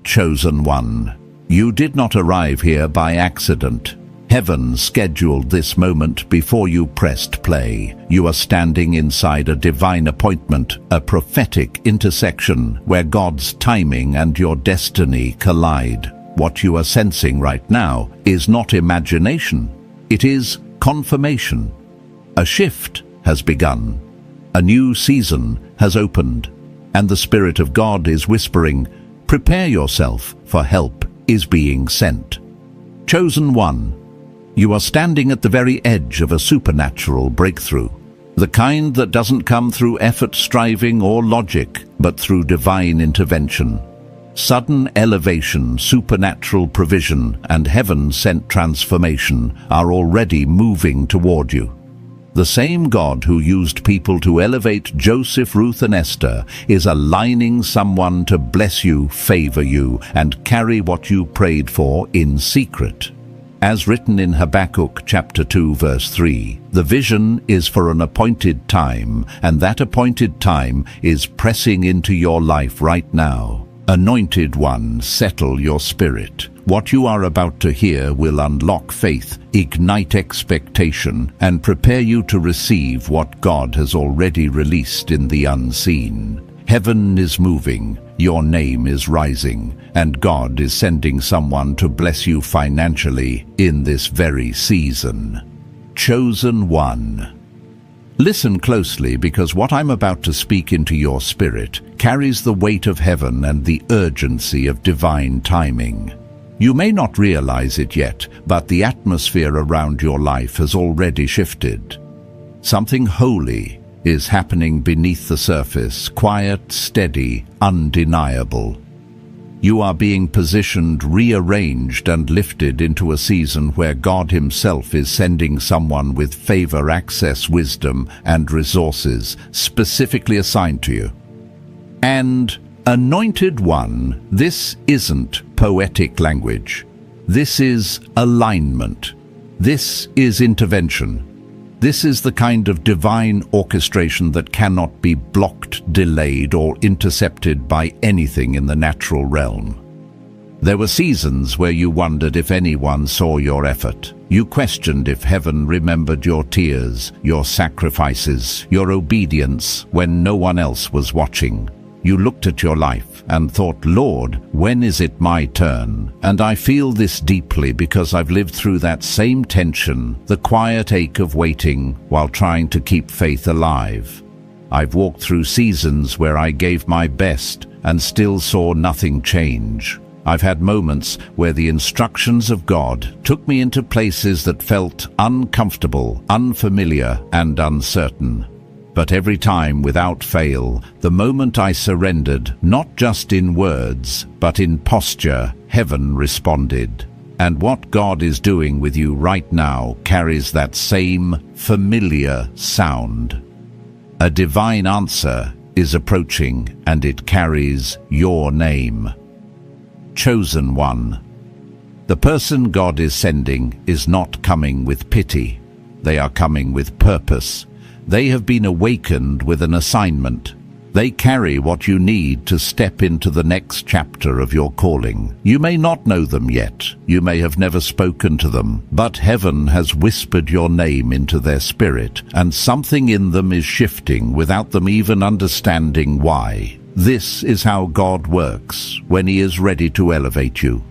chosen one. You did not arrive here by accident. Heaven scheduled this moment before you pressed play. You are standing inside a divine appointment, a prophetic intersection where God's timing and your destiny collide. What you are sensing right now is not imagination. It is confirmation. A shift has begun. A new season has opened. And the Spirit of God is whispering, prepare yourself, for help is being sent. Chosen one. You are standing at the very edge of a supernatural breakthrough. The kind that doesn't come through effort, striving, or logic, but through divine intervention. Sudden elevation, supernatural provision, and heaven-sent transformation are already moving toward you. The same God who used people to elevate Joseph, Ruth, and Esther is aligning someone to bless you, favor you, and carry what you prayed for in secret. As written in Habakkuk chapter 2 verse 3, the vision is for an appointed time, and that appointed time is pressing into your life right now. Anointed one, settle your spirit. What you are about to hear will unlock faith, ignite expectation, and prepare you to receive what God has already released in the unseen. Heaven is moving, your name is rising, and God is sending someone to bless you financially in this very season. Chosen one. Listen closely, because what I'm about to speak into your spirit carries the weight of heaven and the urgency of divine timing. You may not realize it yet, but the atmosphere around your life has already shifted. Something holy is happening beneath the surface, quiet, steady, undeniable. You are being positioned, rearranged, and lifted into a season where God Himself is sending someone with favor, access, wisdom, and resources specifically assigned to you. And anointed one, this isn't poetic language. This is alignment. This is intervention. This is the kind of divine orchestration that cannot be blocked, delayed, or intercepted by anything in the natural realm. There were seasons where you wondered if anyone saw your effort. You questioned if heaven remembered your tears, your sacrifices, your obedience when no one else was watching. You looked at your life and thought, Lord, when is it my turn? And I feel this deeply because I've lived through that same tension, the quiet ache of waiting while trying to keep faith alive. I've walked through seasons where I gave my best and still saw nothing change. I've had moments where the instructions of God took me into places that felt uncomfortable, unfamiliar, and uncertain. But every time, without fail, the moment I surrendered, not just in words, but in posture, heaven responded. And what God is doing with you right now carries that same familiar sound. A divine answer is approaching, and it carries your name. Chosen one. The person God is sending is not coming with pity. They are coming with purpose. They have been awakened with an assignment. They carry what you need to step into the next chapter of your calling. You may not know them yet. You may have never spoken to them, but heaven has whispered your name into their spirit, and something in them is shifting without them even understanding why. This is how God works when He is ready to elevate you.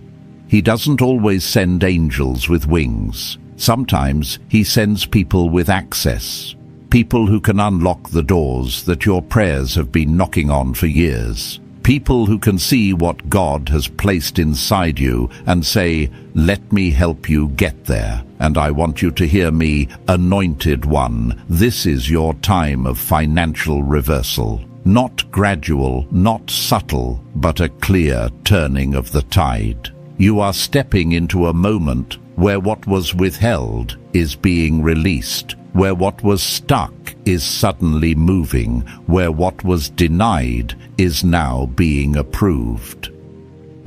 He doesn't always send angels with wings. Sometimes He sends people with access. People who can unlock the doors that your prayers have been knocking on for years. People who can see what God has placed inside you and say, let me help you get there. And I want you to hear me, anointed one. This is your time of financial reversal. Not gradual, not subtle, but a clear turning of the tide. You are stepping into a moment where what was withheld is being released, where what was stuck is suddenly moving, where what was denied is now being approved.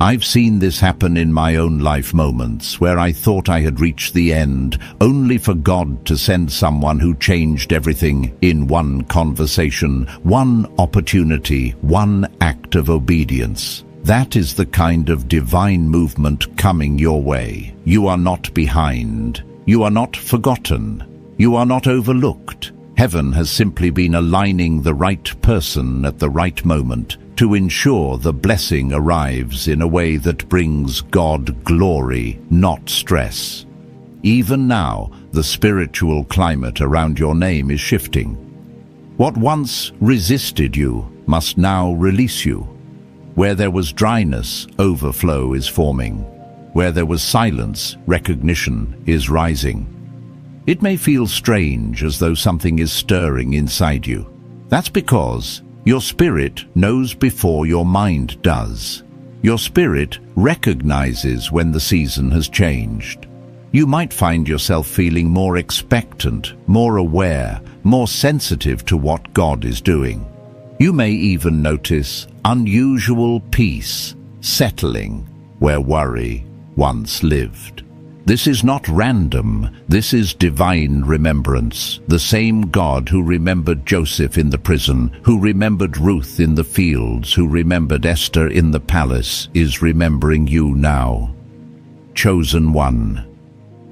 I've seen this happen in my own life moments where I thought I had reached the end, only for God to send someone who changed everything in one conversation, one opportunity, one act of obedience. That is the kind of divine movement coming your way. You are not behind. You are not forgotten. You are not overlooked. Heaven has simply been aligning the right person at the right moment to ensure the blessing arrives in a way that brings God glory, not stress. Even now, the spiritual climate around your name is shifting. What once resisted you must now release you. Where there was dryness, overflow is forming. Where there was silence, recognition is rising. It may feel strange, as though something is stirring inside you. That's because your spirit knows before your mind does. Your spirit recognizes when the season has changed. You might find yourself feeling more expectant, more aware, more sensitive to what God is doing. You may even notice unusual peace settling where worry once lived. This is not random. This is divine remembrance. The same God who remembered Joseph in the prison, who remembered Ruth in the fields, who remembered Esther in the palace, is remembering you now. Chosen one.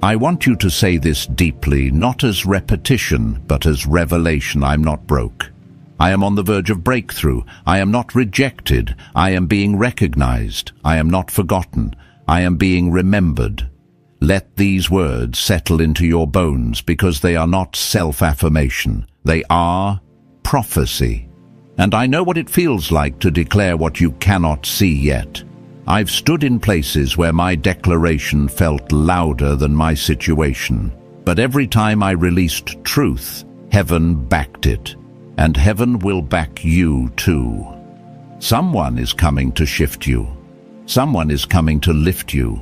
I want you to say this deeply, not as repetition, but as revelation. I'm not broke. I am on the verge of breakthrough. I am not rejected. I am being recognized. I am not forgotten. I am being remembered. Let these words settle into your bones, because they are not self-affirmation. They are prophecy. And I know what it feels like to declare what you cannot see yet. I've stood in places where my declaration felt louder than my situation. But every time I released truth, heaven backed it. And heaven will back you too. Someone is coming to shift you. Someone is coming to lift you.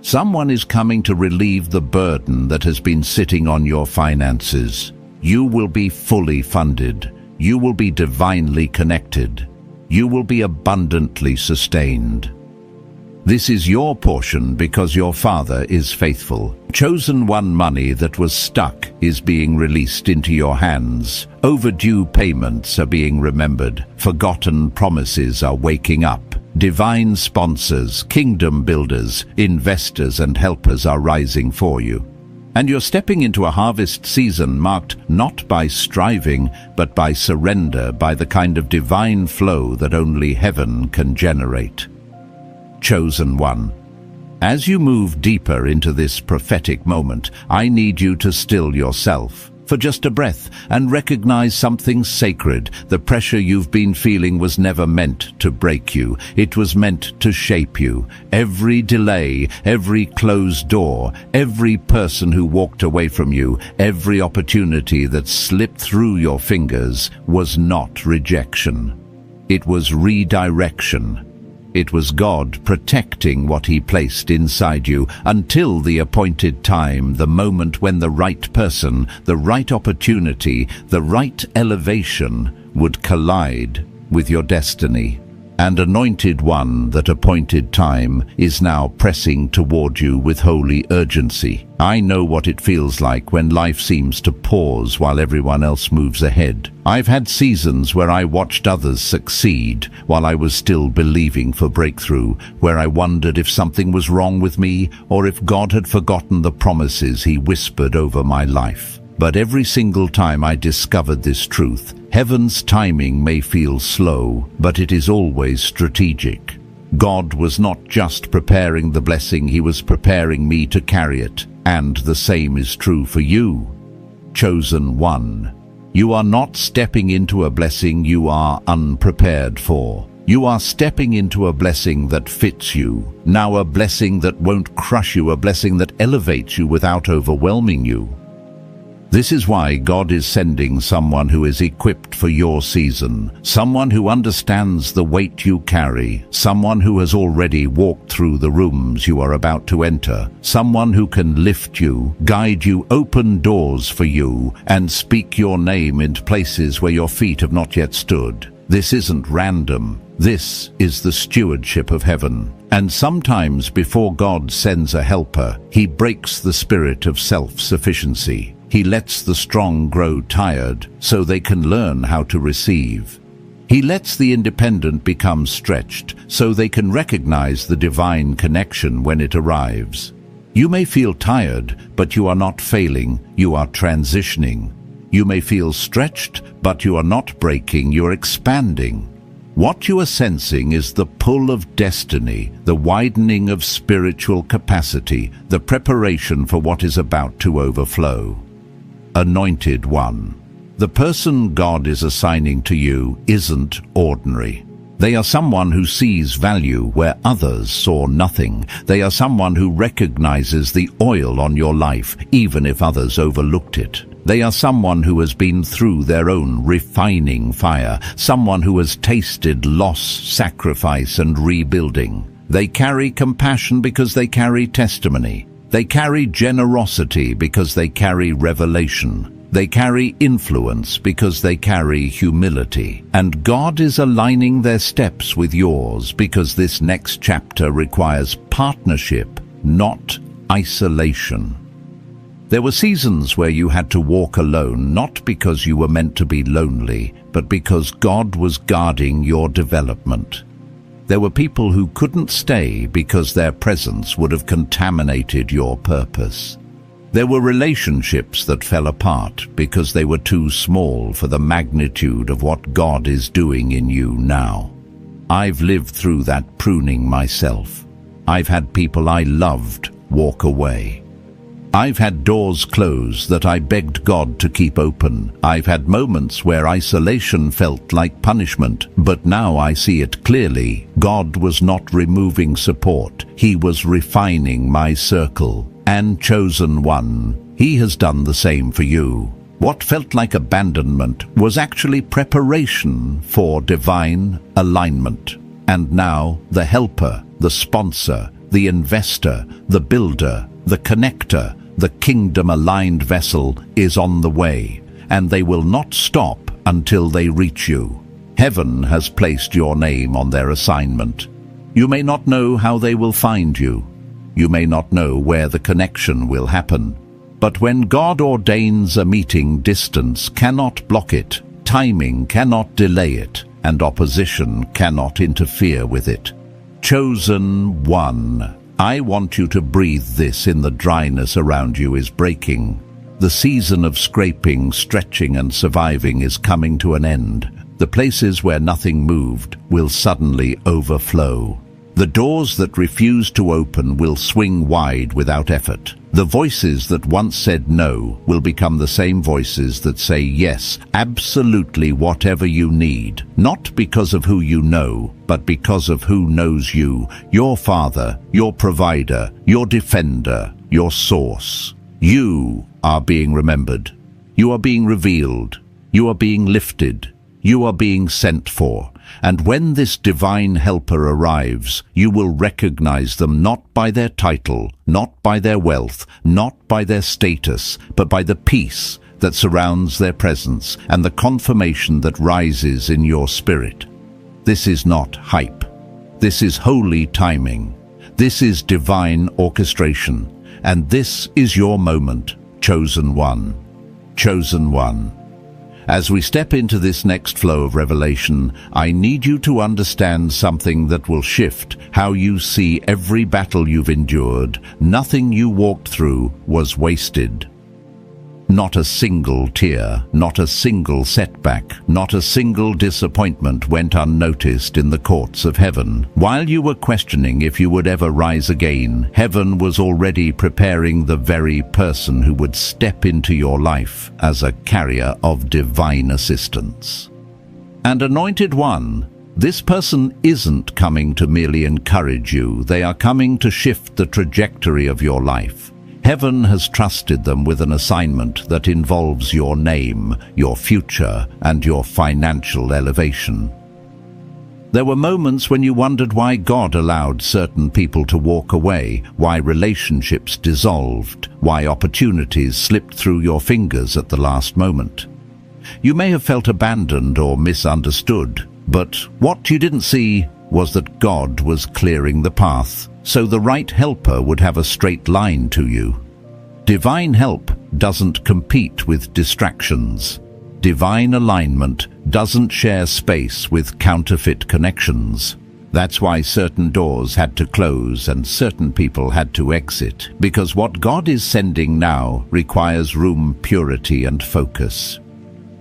Someone is coming to relieve the burden that has been sitting on your finances. You will be fully funded. You will be divinely connected. You will be abundantly sustained. This is your portion because your Father is faithful. Chosen one money that was stuck is being released into your hands. Overdue payments are being remembered. Forgotten promises are waking up. Divine sponsors, kingdom builders, investors and helpers are rising for you. And you're stepping into a harvest season marked not by striving, but by surrender, by the kind of divine flow that only heaven can generate. Chosen one. As you move deeper into this prophetic moment, I need you to still yourself for just a breath and recognize something sacred. The pressure you've been feeling was never meant to break you. It was meant to shape you. Every delay, every closed door, every person who walked away from you, every opportunity that slipped through your fingers was not rejection. It was redirection. It was God protecting what He placed inside you until the appointed time, the moment when the right person, the right opportunity, the right elevation would collide with your destiny. And anointed one, that appointed time, is now pressing toward you with holy urgency. I know what it feels like when life seems to pause while everyone else moves ahead. I've had seasons where I watched others succeed while I was still believing for breakthrough, where I wondered if something was wrong with me or if God had forgotten the promises He whispered over my life. But every single time I discovered this truth, heaven's timing may feel slow, but it is always strategic. God was not just preparing the blessing, He was preparing me to carry it. And the same is true for you. Chosen one. You are not stepping into a blessing you are unprepared for. You are stepping into a blessing that fits you. Now a blessing that won't crush you, a blessing that elevates you without overwhelming you. This is why God is sending someone who is equipped for your season, someone who understands the weight you carry, someone who has already walked through the rooms you are about to enter, someone who can lift you, guide you, open doors for you, and speak your name into places where your feet have not yet stood. This isn't random. This is the stewardship of heaven. And sometimes before God sends a helper, He breaks the spirit of self-sufficiency. He lets the strong grow tired so they can learn how to receive. He lets the independent become stretched so they can recognize the divine connection when it arrives. You may feel tired, but you are not failing, you are transitioning. You may feel stretched, but you are not breaking, you're expanding. What you are sensing is the pull of destiny, the widening of spiritual capacity, the preparation for what is about to overflow. Anointed One. The person God is assigning to you isn't ordinary. They are someone who sees value where others saw nothing. They are someone who recognizes the oil on your life, even if others overlooked it. They are someone who has been through their own refining fire, someone who has tasted loss, sacrifice, and rebuilding. They carry compassion because they carry testimony. They carry generosity because they carry revelation. They carry influence because they carry humility. And God is aligning their steps with yours because this next chapter requires partnership, not isolation. There were seasons where you had to walk alone, not because you were meant to be lonely, but because God was guarding your development. There were people who couldn't stay because their presence would have contaminated your purpose. There were relationships that fell apart because they were too small for the magnitude of what God is doing in you now. I've lived through that pruning myself. I've had people I loved walk away. I've had doors close that I begged God to keep open. I've had moments where isolation felt like punishment, but now I see it clearly. God was not removing support. He was refining my circle. And chosen one, He has done the same for you. What felt like abandonment was actually preparation for divine alignment. And now the helper, the sponsor, the investor, the builder, the connector, the kingdom-aligned vessel is on the way, and they will not stop until they reach you. Heaven has placed your name on their assignment. You may not know how they will find you. You may not know where the connection will happen. But when God ordains a meeting, distance cannot block it, timing cannot delay it, and opposition cannot interfere with it. Chosen one, I want you to breathe this in. The dryness around you is breaking. The season of scraping, stretching, and surviving is coming to an end. The places where nothing moved will suddenly overflow. The doors that refuse to open will swing wide without effort. The voices that once said no will become the same voices that say yes, absolutely whatever you need, not because of who you know, but because of who knows you, your Father, your provider, your defender, your source. You are being remembered. You are being revealed. You are being lifted. You are being sent for. And when this divine helper arrives, you will recognize them not by their title, not by their wealth, not by their status, but by the peace that surrounds their presence and the confirmation that rises in your spirit. This is not hype. This is holy timing. This is divine orchestration. And this is your moment, chosen one. Chosen one. As we step into this next flow of revelation, I need you to understand something that will shift how you see every battle you've endured. Nothing you walked through was wasted. Not a single tear, not a single setback, not a single disappointment went unnoticed in the courts of heaven. While you were questioning if you would ever rise again, heaven was already preparing the very person who would step into your life as a carrier of divine assistance. And anointed one, this person isn't coming to merely encourage you. They are coming to shift the trajectory of your life. Heaven has trusted them with an assignment that involves your name, your future, and your financial elevation. There were moments when you wondered why God allowed certain people to walk away, why relationships dissolved, why opportunities slipped through your fingers at the last moment. You may have felt abandoned or misunderstood, but what you didn't see was that God was clearing the path, so the right helper would have a straight line to you. Divine help doesn't compete with distractions. Divine alignment doesn't share space with counterfeit connections. That's why certain doors had to close and certain people had to exit, because what God is sending now requires room, purity, and focus.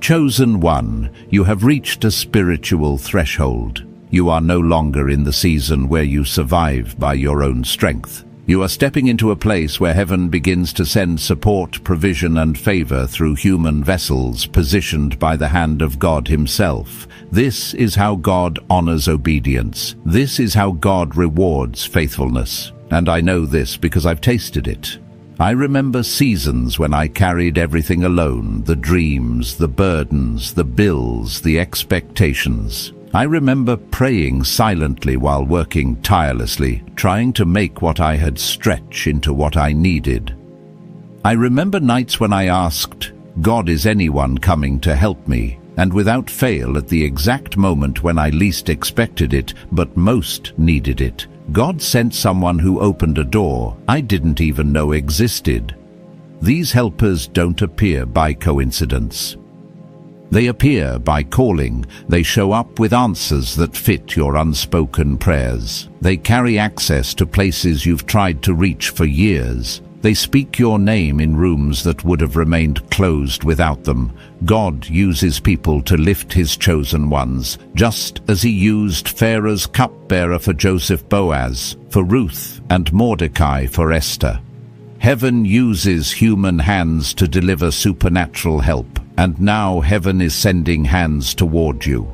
Chosen one, you have reached a spiritual threshold. You are no longer in the season where you survive by your own strength. You are stepping into a place where heaven begins to send support, provision, and favor through human vessels positioned by the hand of God Himself. This is how God honors obedience. This is how God rewards faithfulness. And I know this because I've tasted it. I remember seasons when I carried everything alone, the dreams, the burdens, the bills, the expectations. I remember praying silently while working tirelessly, trying to make what I had stretch into what I needed. I remember nights when I asked, God, is anyone coming to help me? And without fail, at the exact moment when I least expected it, but most needed it, God sent someone who opened a door I didn't even know existed. These helpers don't appear by coincidence. They appear by calling. They show up with answers that fit your unspoken prayers. They carry access to places you've tried to reach for years. They speak your name in rooms that would have remained closed without them. God uses people to lift His chosen ones, just as He used Pharaoh's cupbearer for Joseph Boaz, for Ruth, and Mordecai for Esther. Heaven uses human hands to deliver supernatural help. And now heaven is sending hands toward you.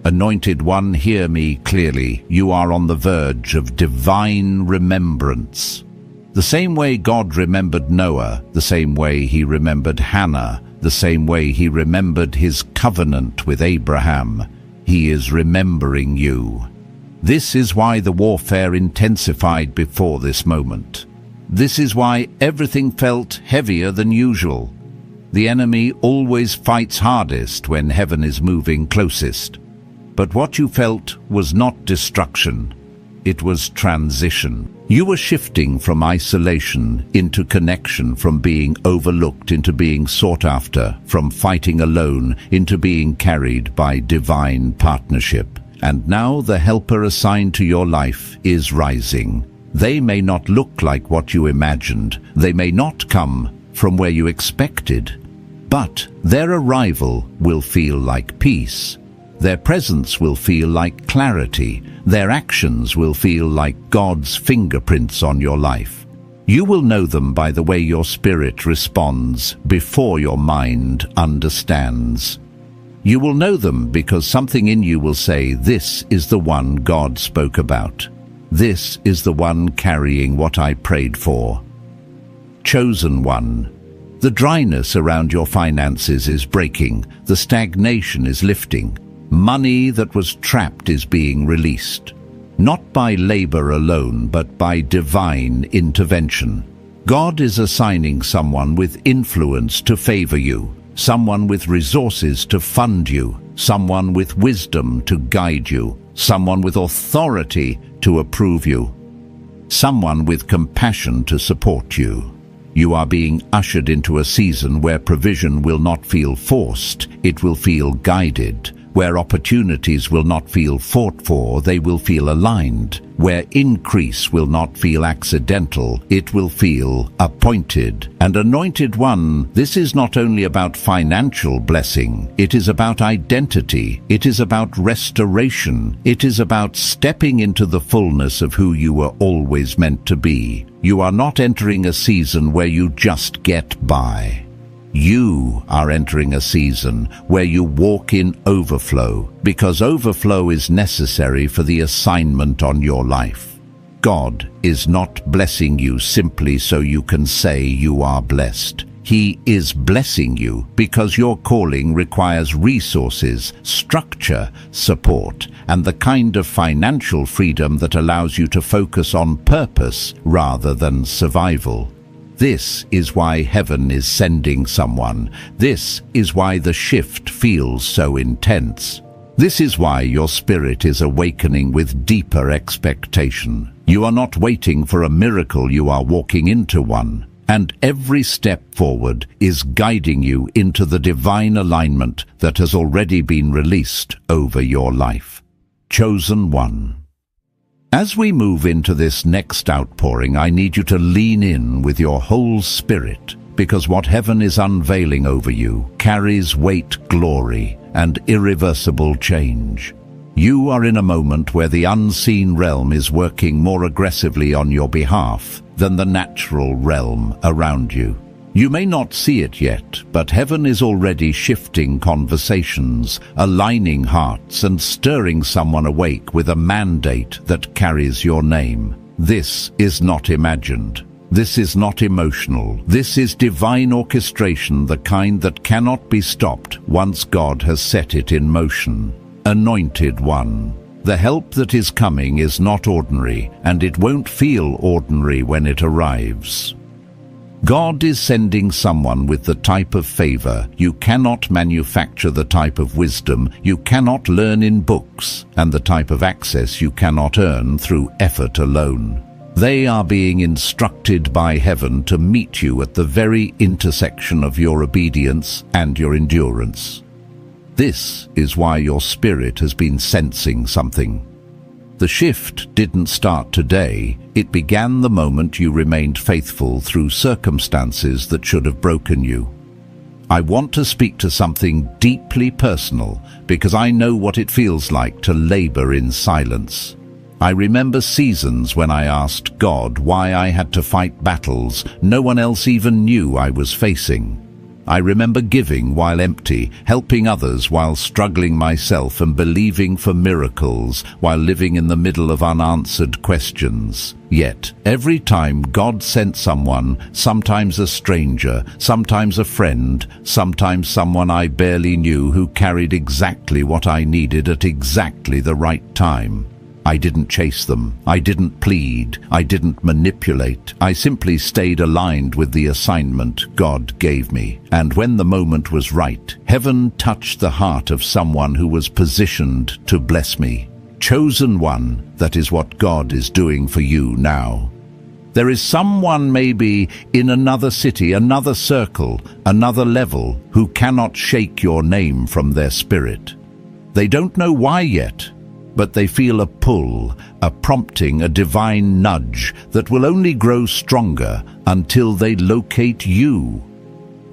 Anointed one, hear me clearly. You are on the verge of divine remembrance. The same way God remembered Noah, the same way He remembered Hannah, the same way He remembered His covenant with Abraham, He is remembering you. This is why the warfare intensified before this moment. This is why everything felt heavier than usual. The enemy always fights hardest when heaven is moving closest. But what you felt was not destruction. It was transition. You were shifting from isolation into connection, from being overlooked into being sought after, from fighting alone into being carried by divine partnership. And now the helper assigned to your life is rising. They may not look like what you imagined. They may not come from where you expected. But their arrival will feel like peace. Their presence will feel like clarity. Their actions will feel like God's fingerprints on your life. You will know them by the way your spirit responds before your mind understands. You will know them because something in you will say, this is the one God spoke about. This is the one carrying what I prayed for. Chosen one. The dryness around your finances is breaking. The stagnation is lifting. Money that was trapped is being released. Not by labor alone, but by divine intervention. God is assigning someone with influence to favor you, someone with resources to fund you, someone with wisdom to guide you, someone with authority to approve you, someone with compassion to support you. You are being ushered into a season where provision will not feel forced, it will feel guided. Where opportunities will not feel fought for, they will feel aligned. Where increase will not feel accidental, it will feel appointed. And anointed one, this is not only about financial blessing, it is about identity, it is about restoration, it is about stepping into the fullness of who you were always meant to be. You are not entering a season where you just get by. You are entering a season where you walk in overflow, because overflow is necessary for the assignment on your life. God is not blessing you simply so you can say you are blessed. He is blessing you because your calling requires resources, structure, support, and the kind of financial freedom that allows you to focus on purpose rather than survival. This is why heaven is sending someone. This is why the shift feels so intense. This is why your spirit is awakening with deeper expectation. You are not waiting for a miracle, you are walking into one. and every step forward is guiding you into the divine alignment that has already been released over your life. Chosen one. As we move into this next outpouring, I need you to lean in with your whole spirit, because what heaven is unveiling over you carries weight, glory, and irreversible change. You are in a moment where the unseen realm is working more aggressively on your behalf than the natural realm around you. You may not see it yet, but heaven is already shifting conversations, aligning hearts, and stirring someone awake with a mandate that carries your name. This is not imagined. This is not emotional. This is divine orchestration, the kind that cannot be stopped once God has set it in motion. Anointed one. The help that is coming is not ordinary, and it won't feel ordinary when it arrives. God is sending someone with the type of favor you cannot manufacture, the type of wisdom you cannot learn in books, and the type of access you cannot earn through effort alone. They are being instructed by heaven to meet you at the very intersection of your obedience and your endurance. This is why your spirit has been sensing something. The shift didn't start today. It began the moment you remained faithful through circumstances that should have broken you. I want to speak to something deeply personal because I know what it feels like to labor in silence. I remember seasons when I asked God why I had to fight battles no one else even knew I was facing. I remember giving while empty, helping others while struggling myself, and believing for miracles while living in the middle of unanswered questions. Yet, every time God sent someone, sometimes a stranger, sometimes a friend, sometimes someone I barely knew, who carried exactly what I needed at exactly the right time, I didn't chase them. I didn't plead. I didn't manipulate. I simply stayed aligned with the assignment God gave me. And when the moment was right, heaven touched the heart of someone who was positioned to bless me. Chosen one, that is what God is doing for you now. There is someone maybe in another city, another circle, another level, who cannot shake your name from their spirit. They don't know why yet, but they feel a pull, a prompting, a divine nudge that will only grow stronger until they locate you.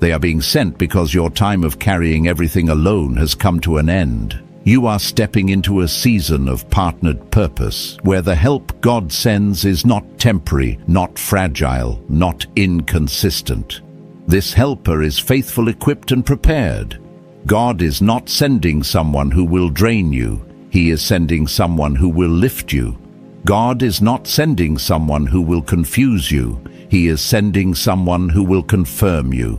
They are being sent because your time of carrying everything alone has come to an end. You are stepping into a season of partnered purpose, where the help God sends is not temporary, not fragile, not inconsistent. This helper is faithful, equipped, and prepared. God is not sending someone who will drain you. He is sending someone who will lift you. God is not sending someone who will confuse you. He is sending someone who will confirm you.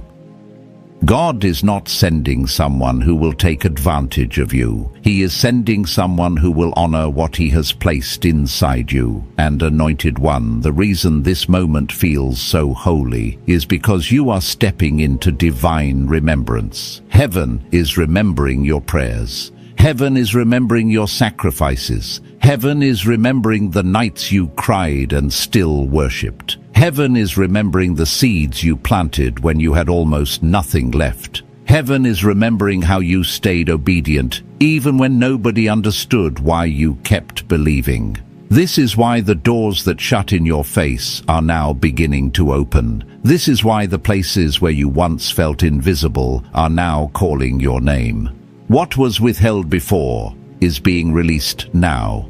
God is not sending someone who will take advantage of you. He is sending someone who will honor what He has placed inside you. And anointed one, the reason this moment feels so holy is because you are stepping into divine remembrance. Heaven is remembering your prayers. Heaven is remembering your sacrifices. Heaven is remembering the nights you cried and still worshipped. Heaven is remembering the seeds you planted when you had almost nothing left. Heaven is remembering how you stayed obedient, even when nobody understood why you kept believing. This is why the doors that shut in your face are now beginning to open. This is why the places where you once felt invisible are now calling your name. What was withheld before is being released now.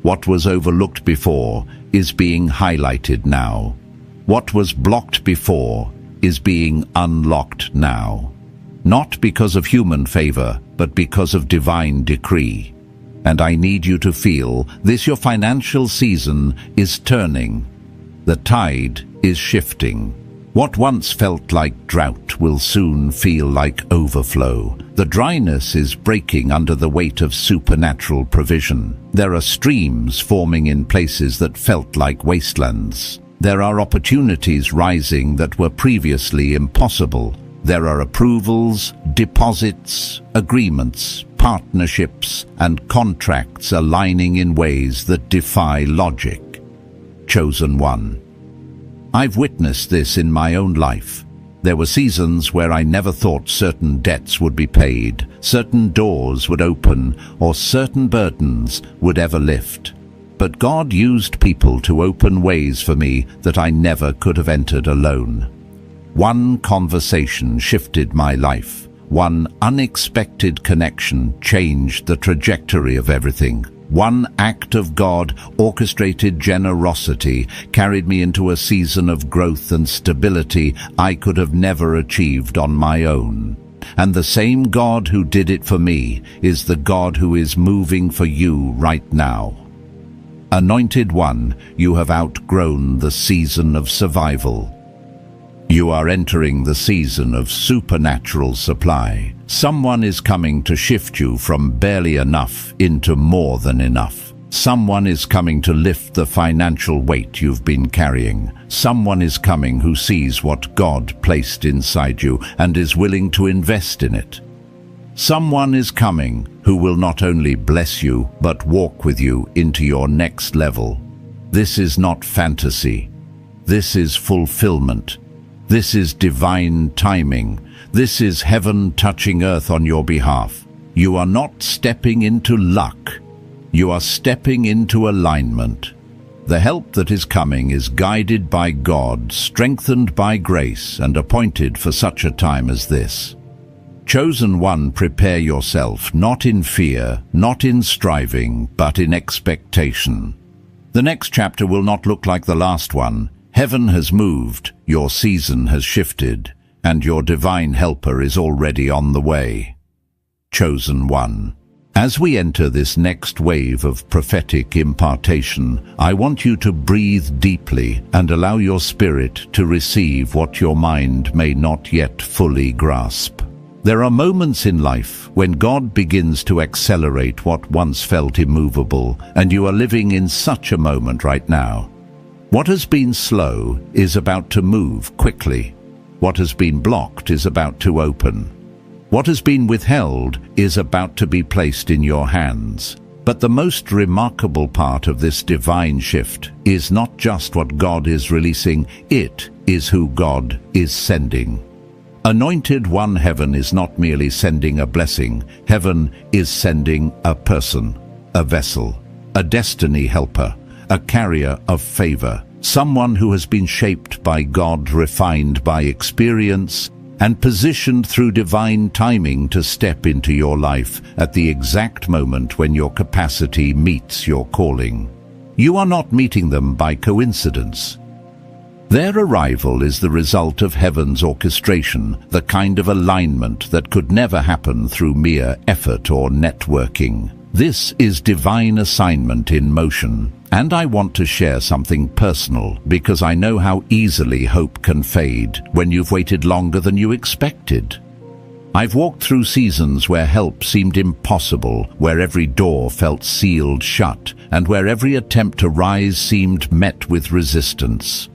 What was overlooked before is being highlighted now. What was blocked before is being unlocked now. Not because of human favor, but because of divine decree. And I need you to feel this: your financial season is turning. The tide is shifting. What once felt like drought will soon feel like overflow. The dryness is breaking under the weight of supernatural provision. There are streams forming in places that felt like wastelands. There are opportunities rising that were previously impossible. There are approvals, deposits, agreements, partnerships, and contracts aligning in ways that defy logic. Chosen one. I've witnessed this in my own life. There were seasons where I never thought certain debts would be paid, certain doors would open, or certain burdens would ever lift. But God used people to open ways for me that I never could have entered alone. One conversation shifted my life. One unexpected connection changed the trajectory of everything. One act of God-orchestrated generosity carried me into a season of growth and stability I could have never achieved on my own. And the same God who did it for me is the God who is moving for you right now. Anointed One, you have outgrown the season of survival. You are entering the season of supernatural supply. Someone is coming to shift you from barely enough into more than enough. Someone is coming to lift the financial weight you've been carrying. Someone is coming who sees what God placed inside you and is willing to invest in it. Someone is coming who will not only bless you, but walk with you into your next level. This is not fantasy. This is fulfillment. This is divine timing. This is heaven touching earth on your behalf. You are not stepping into luck. You are stepping into alignment. The help that is coming is guided by God, strengthened by grace, and appointed for such a time as this. Chosen One, prepare yourself, not in fear, not in striving, but in expectation. The next chapter will not look like the last one. Heaven has moved, your season has shifted, and your divine helper is already on the way. Chosen One. As we enter this next wave of prophetic impartation, I want you to breathe deeply and allow your spirit to receive what your mind may not yet fully grasp. There are moments in life when God begins to accelerate what once felt immovable, and you are living in such a moment right now. What has been slow is about to move quickly. What has been blocked is about to open. What has been withheld is about to be placed in your hands. But the most remarkable part of this divine shift is not just what God is releasing, it is who God is sending. Anointed One, heaven is not merely sending a blessing. Heaven is sending a person, a vessel, a destiny helper, a carrier of favor, someone who has been shaped by God, refined by experience, and positioned through divine timing to step into your life at the exact moment when your capacity meets your calling. You are not meeting them by coincidence. Their arrival is the result of heaven's orchestration, the kind of alignment that could never happen through mere effort or networking. This is divine assignment in motion, and I want to share something personal because I know how easily hope can fade when you've waited longer than you expected. I've walked through seasons where help seemed impossible, where every door felt sealed shut, and where every attempt to rise seemed met with resistance.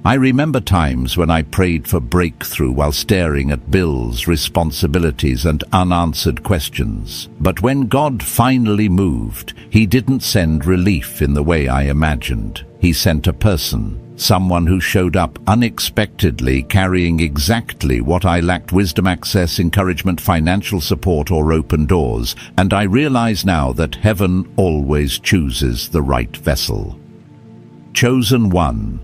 I remember times when I prayed for breakthrough while staring at bills, responsibilities, and unanswered questions. But when God finally moved, He didn't send relief in the way I imagined. He sent a person, someone who showed up unexpectedly, carrying exactly what I lacked: wisdom, access, encouragement, financial support, or open doors. And I realize now that heaven always chooses the right vessel. Chosen One.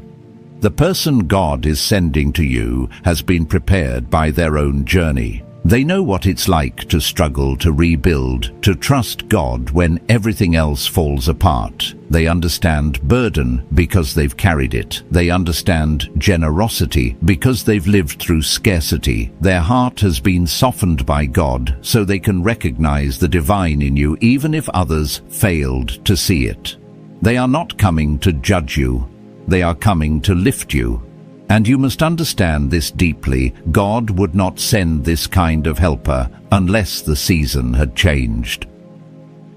The person God is sending to you has been prepared by their own journey. They know what it's like to struggle, to rebuild, to trust God when everything else falls apart. They understand burden because they've carried it. They understand generosity because they've lived through scarcity. Their heart has been softened by God so they can recognize the divine in you even if others failed to see it. They are not coming to judge you. They are coming to lift you. And you must understand this deeply. God would not send this kind of helper unless the season had changed.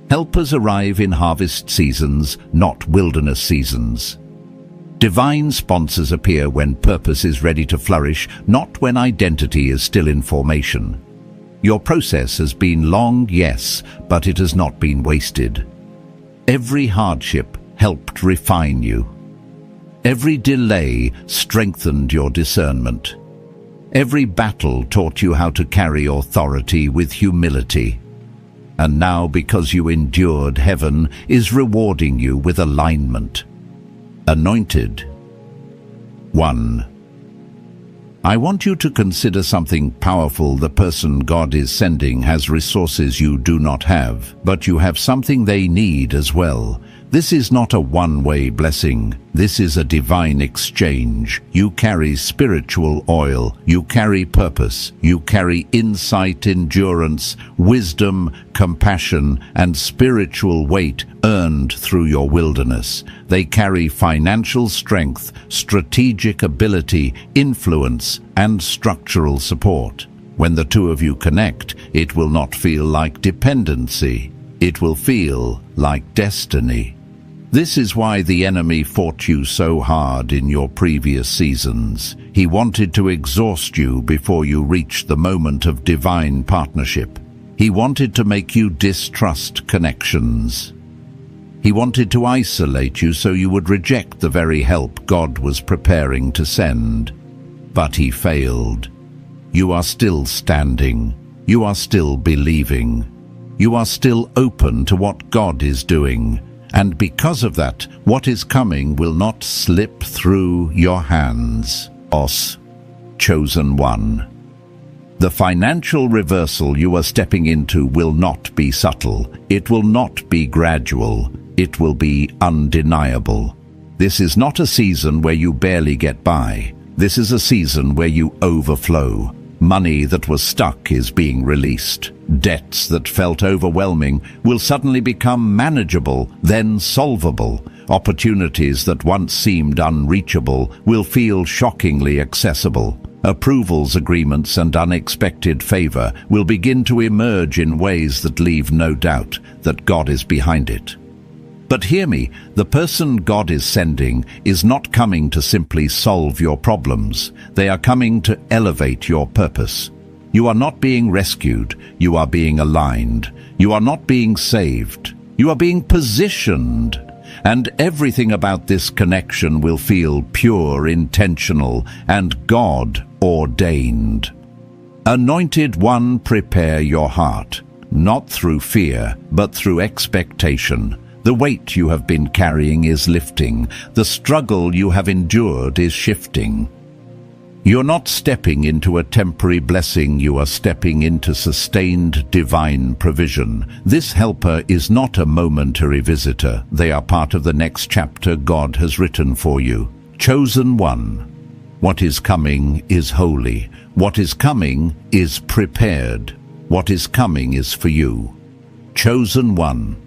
Helpers arrive in harvest seasons, not wilderness seasons. Divine sponsors appear when purpose is ready to flourish, not when identity is still in formation. Your process has been long, yes, but it has not been wasted. Every hardship helped refine you. Every delay strengthened your discernment. Every battle taught you how to carry authority with humility. And now, because you endured, heaven is rewarding you with alignment. Anointed. 1. I want you to consider something powerful. The person God is sending has resources you do not have, but you have something they need as well. This is not a one-way blessing. This is a divine exchange. You carry spiritual oil. You carry purpose. You carry insight, endurance, wisdom, compassion, and spiritual weight earned through your wilderness. They carry financial strength, strategic ability, influence, and structural support. When the two of you connect, it will not feel like dependency. It will feel like destiny. This is why the enemy fought you so hard in your previous seasons. He wanted to exhaust you before you reached the moment of divine partnership. He wanted to make you distrust connections. He wanted to isolate you so you would reject the very help God was preparing to send. But he failed. You are still standing. You are still believing. You are still open to what God is doing. And because of that, what is coming will not slip through your hands. Os, chosen one. The financial reversal you are stepping into will not be subtle. It will not be gradual. It will be undeniable. This is not a season where you barely get by. This is a season where you overflow. Money that was stuck is being released. Debts that felt overwhelming will suddenly become manageable, then solvable. Opportunities that once seemed unreachable will feel shockingly accessible. Approvals, agreements, and unexpected favor will begin to emerge in ways that leave no doubt that God is behind it. But hear me, the person God is sending is not coming to simply solve your problems. They are coming to elevate your purpose. You are not being rescued, you are being aligned. You are not being saved, you are being positioned. And everything about this connection will feel pure, intentional, and God-ordained. Anointed one, prepare your heart, not through fear, but through expectation. The weight you have been carrying is lifting. The struggle you have endured is shifting. You're not stepping into a temporary blessing, you are stepping into sustained divine provision. This helper is not a momentary visitor. They are part of the next chapter God has written for you. Chosen one. What is coming is holy. What is coming is prepared. What is coming is for you. Chosen one.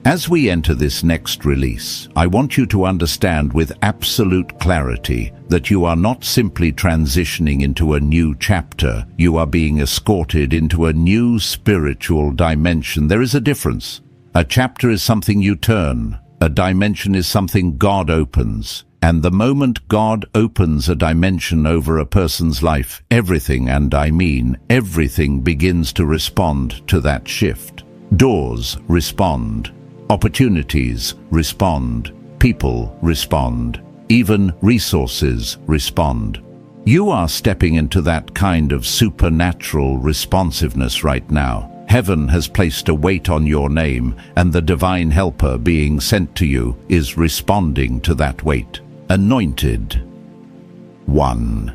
As we enter this next release, I want you to understand with absolute clarity that you are not simply transitioning into a new chapter. You are being escorted into a new spiritual dimension. There is a difference. A chapter is something you turn. A dimension is something God opens. And the moment God opens a dimension over a person's life, everything, and I mean everything, begins to respond to that shift. Doors respond. Opportunities respond. People respond. Even resources respond. You are stepping into that kind of supernatural responsiveness right now. Heaven has placed a weight on your name, and the divine helper being sent to you is responding to that weight. Anointed one.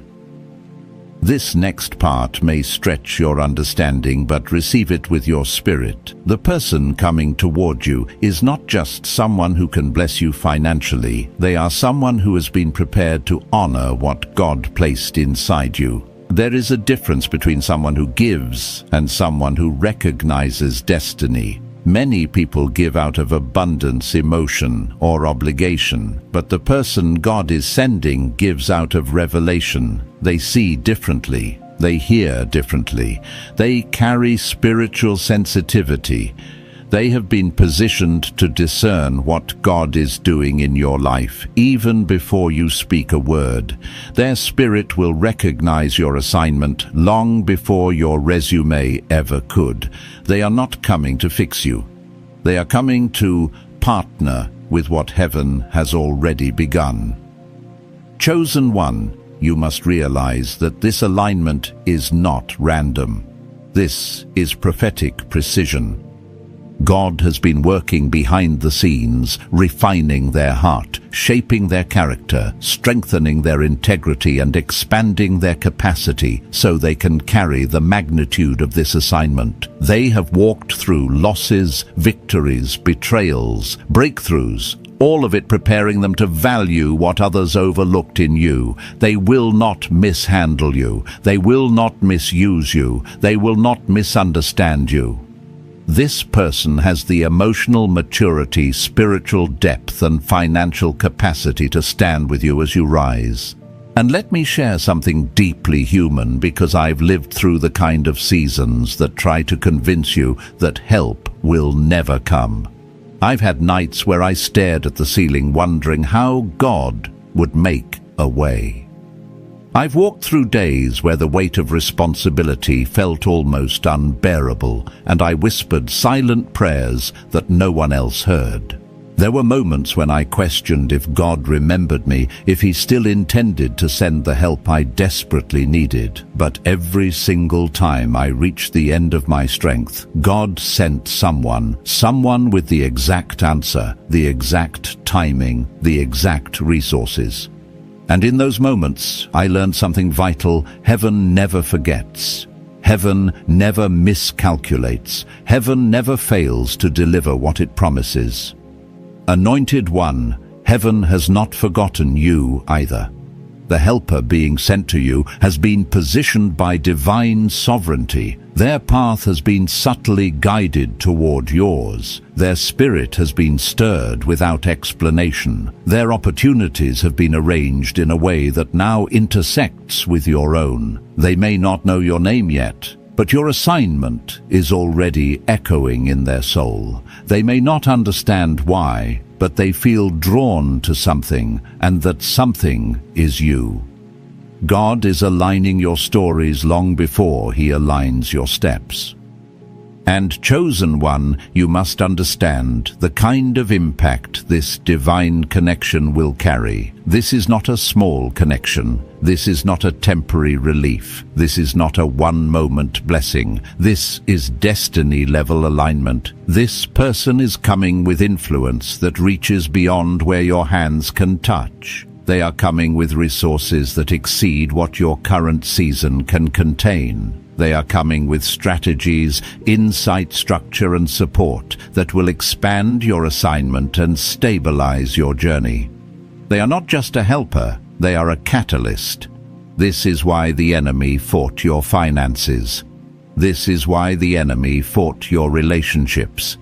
This next part may stretch your understanding, but receive it with your spirit. The person coming toward you is not just someone who can bless you financially. They are someone who has been prepared to honor what God placed inside you. There is a difference between someone who gives and someone who recognizes destiny. Many people give out of abundance, emotion, or obligation, but the person God is sending gives out of revelation. They see differently. They hear differently. They carry spiritual sensitivity. They have been positioned to discern what God is doing in your life, even before you speak a word. Their spirit will recognize your assignment long before your resume ever could. They are not coming to fix you. They are coming to partner with what heaven has already begun. Chosen one, you must realize that this alignment is not random. This is prophetic precision. God has been working behind the scenes, refining their heart, shaping their character, strengthening their integrity, and expanding their capacity so they can carry the magnitude of this assignment. They have walked through losses, victories, betrayals, breakthroughs, all of it preparing them to value what others overlooked in you. They will not mishandle you. They will not misuse you. They will not misunderstand you. This person has the emotional maturity, spiritual depth, and financial capacity to stand with you as you rise. And let me share something deeply human, because I've lived through the kind of seasons that try to convince you that help will never come. I've had nights where I stared at the ceiling wondering how God would make a way. I've walked through days where the weight of responsibility felt almost unbearable, and I whispered silent prayers that no one else heard. There were moments when I questioned if God remembered me, if He still intended to send the help I desperately needed. But every single time I reached the end of my strength, God sent someone with the exact answer, the exact timing, the exact resources. And in those moments, I learned something vital. Heaven never forgets. Heaven never miscalculates. Heaven never fails to deliver what it promises. Anointed one, heaven has not forgotten you either. The helper being sent to you has been positioned by divine sovereignty. Their path has been subtly guided toward yours. Their spirit has been stirred without explanation. Their opportunities have been arranged in a way that now intersects with your own. They may not know your name yet, but your assignment is already echoing in their soul. They may not understand why, but they feel drawn to something, and that something is you. God is aligning your stories long before He aligns your steps. And chosen one, you must understand the kind of impact this divine connection will carry. This is not a small connection. This is not a temporary relief. This is not a one-moment blessing. This is destiny-level alignment. This person is coming with influence that reaches beyond where your hands can touch. They are coming with resources that exceed what your current season can contain. They are coming with strategies, insight, structure, and support that will expand your assignment and stabilize your journey. They are not just a helper, they are a catalyst. This is why the enemy fought your finances. This is why the enemy fought your relationships.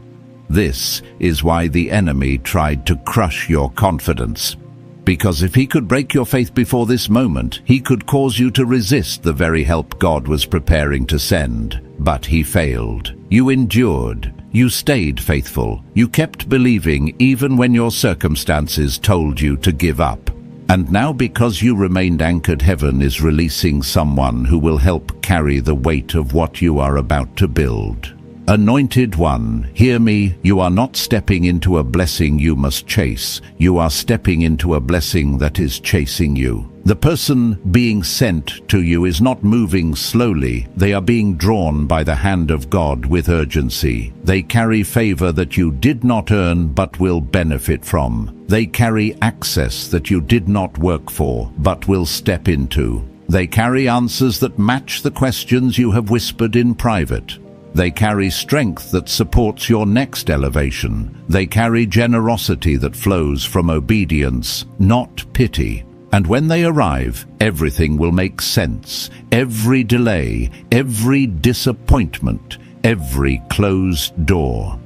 This is why the enemy tried to crush your confidence. Because if he could break your faith before this moment, he could cause you to resist the very help God was preparing to send. But he failed. You endured. You stayed faithful. You kept believing even when your circumstances told you to give up. And now, because you remained anchored, heaven is releasing someone who will help carry the weight of what you are about to build. Anointed one, hear me, you are not stepping into a blessing you must chase. You are stepping into a blessing that is chasing you. The person being sent to you is not moving slowly. They are being drawn by the hand of God with urgency. They carry favor that you did not earn but will benefit from. They carry access that you did not work for but will step into. They carry answers that match the questions you have whispered in private. They carry strength that supports your next elevation. They carry generosity that flows from obedience, not pity. And when they arrive, everything will make sense. Every delay, every disappointment, every closed door.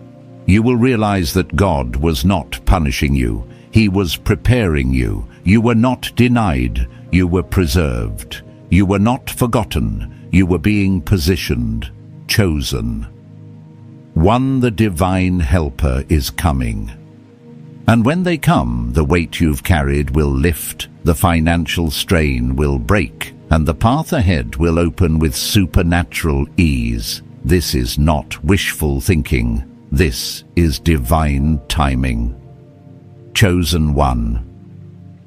You will realize that God was not punishing you. He was preparing you. You were not denied. You were preserved. You were not forgotten. You were being positioned. Chosen. One, the divine helper is coming. And when they come, the weight you've carried will lift, the financial strain will break, and the path ahead will open with supernatural ease. This is not wishful thinking. This is divine timing. Chosen one.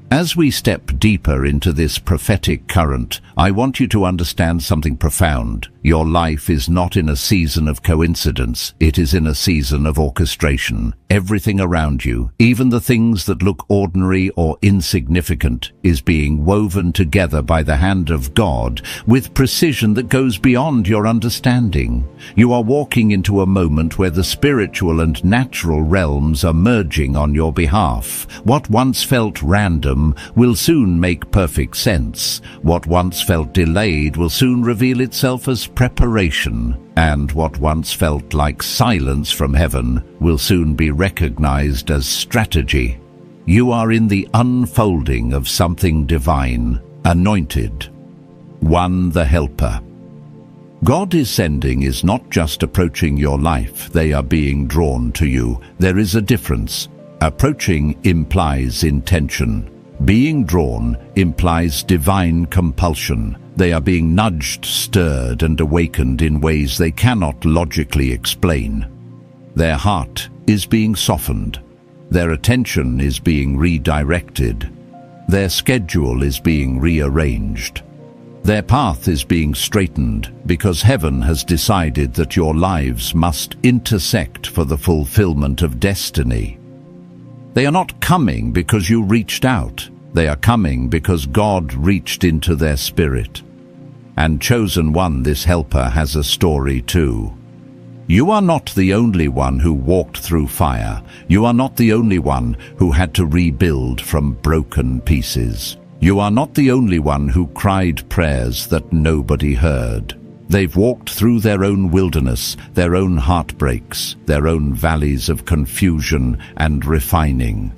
As we step deeper into this prophetic current, I want you to understand something profound. Your life is not in a season of coincidence, it is in a season of orchestration. Everything around you, even the things that look ordinary or insignificant, is being woven together by the hand of God with precision that goes beyond your understanding. You are walking into a moment where the spiritual and natural realms are merging on your behalf. What once felt random will soon make perfect sense. What once felt delayed will soon reveal itself as preparation. And what once felt like silence from heaven will soon be recognized as strategy. You are in the unfolding of something divine, anointed. One, the helper. God is sending is not just approaching your life, they are being drawn to you. There is a difference. Approaching implies intention. Being drawn implies divine compulsion. They are being nudged, stirred, and awakened in ways they cannot logically explain. Their heart is being softened. Their attention is being redirected. Their schedule is being rearranged. Their path is being straightened because heaven has decided that your lives must intersect for the fulfillment of destiny. They are not coming because you reached out. They are coming because God reached into their spirit. And chosen one, this helper, has a story too. You are not the only one who walked through fire. You are not the only one who had to rebuild from broken pieces. You are not the only one who cried prayers that nobody heard. They've walked through their own wilderness, their own heartbreaks, their own valleys of confusion and refining.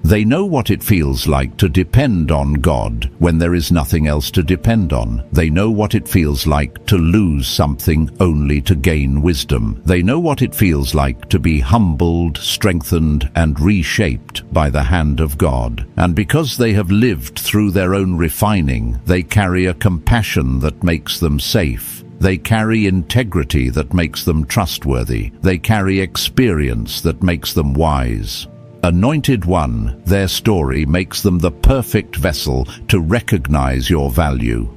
They know what it feels like to depend on God when there is nothing else to depend on. They know what it feels like to lose something only to gain wisdom. They know what it feels like to be humbled, strengthened, and reshaped by the hand of God. And because they have lived through their own refining, they carry a compassion that makes them safe. They carry integrity that makes them trustworthy. They carry experience that makes them wise. Anointed one, their story makes them the perfect vessel to recognize your value.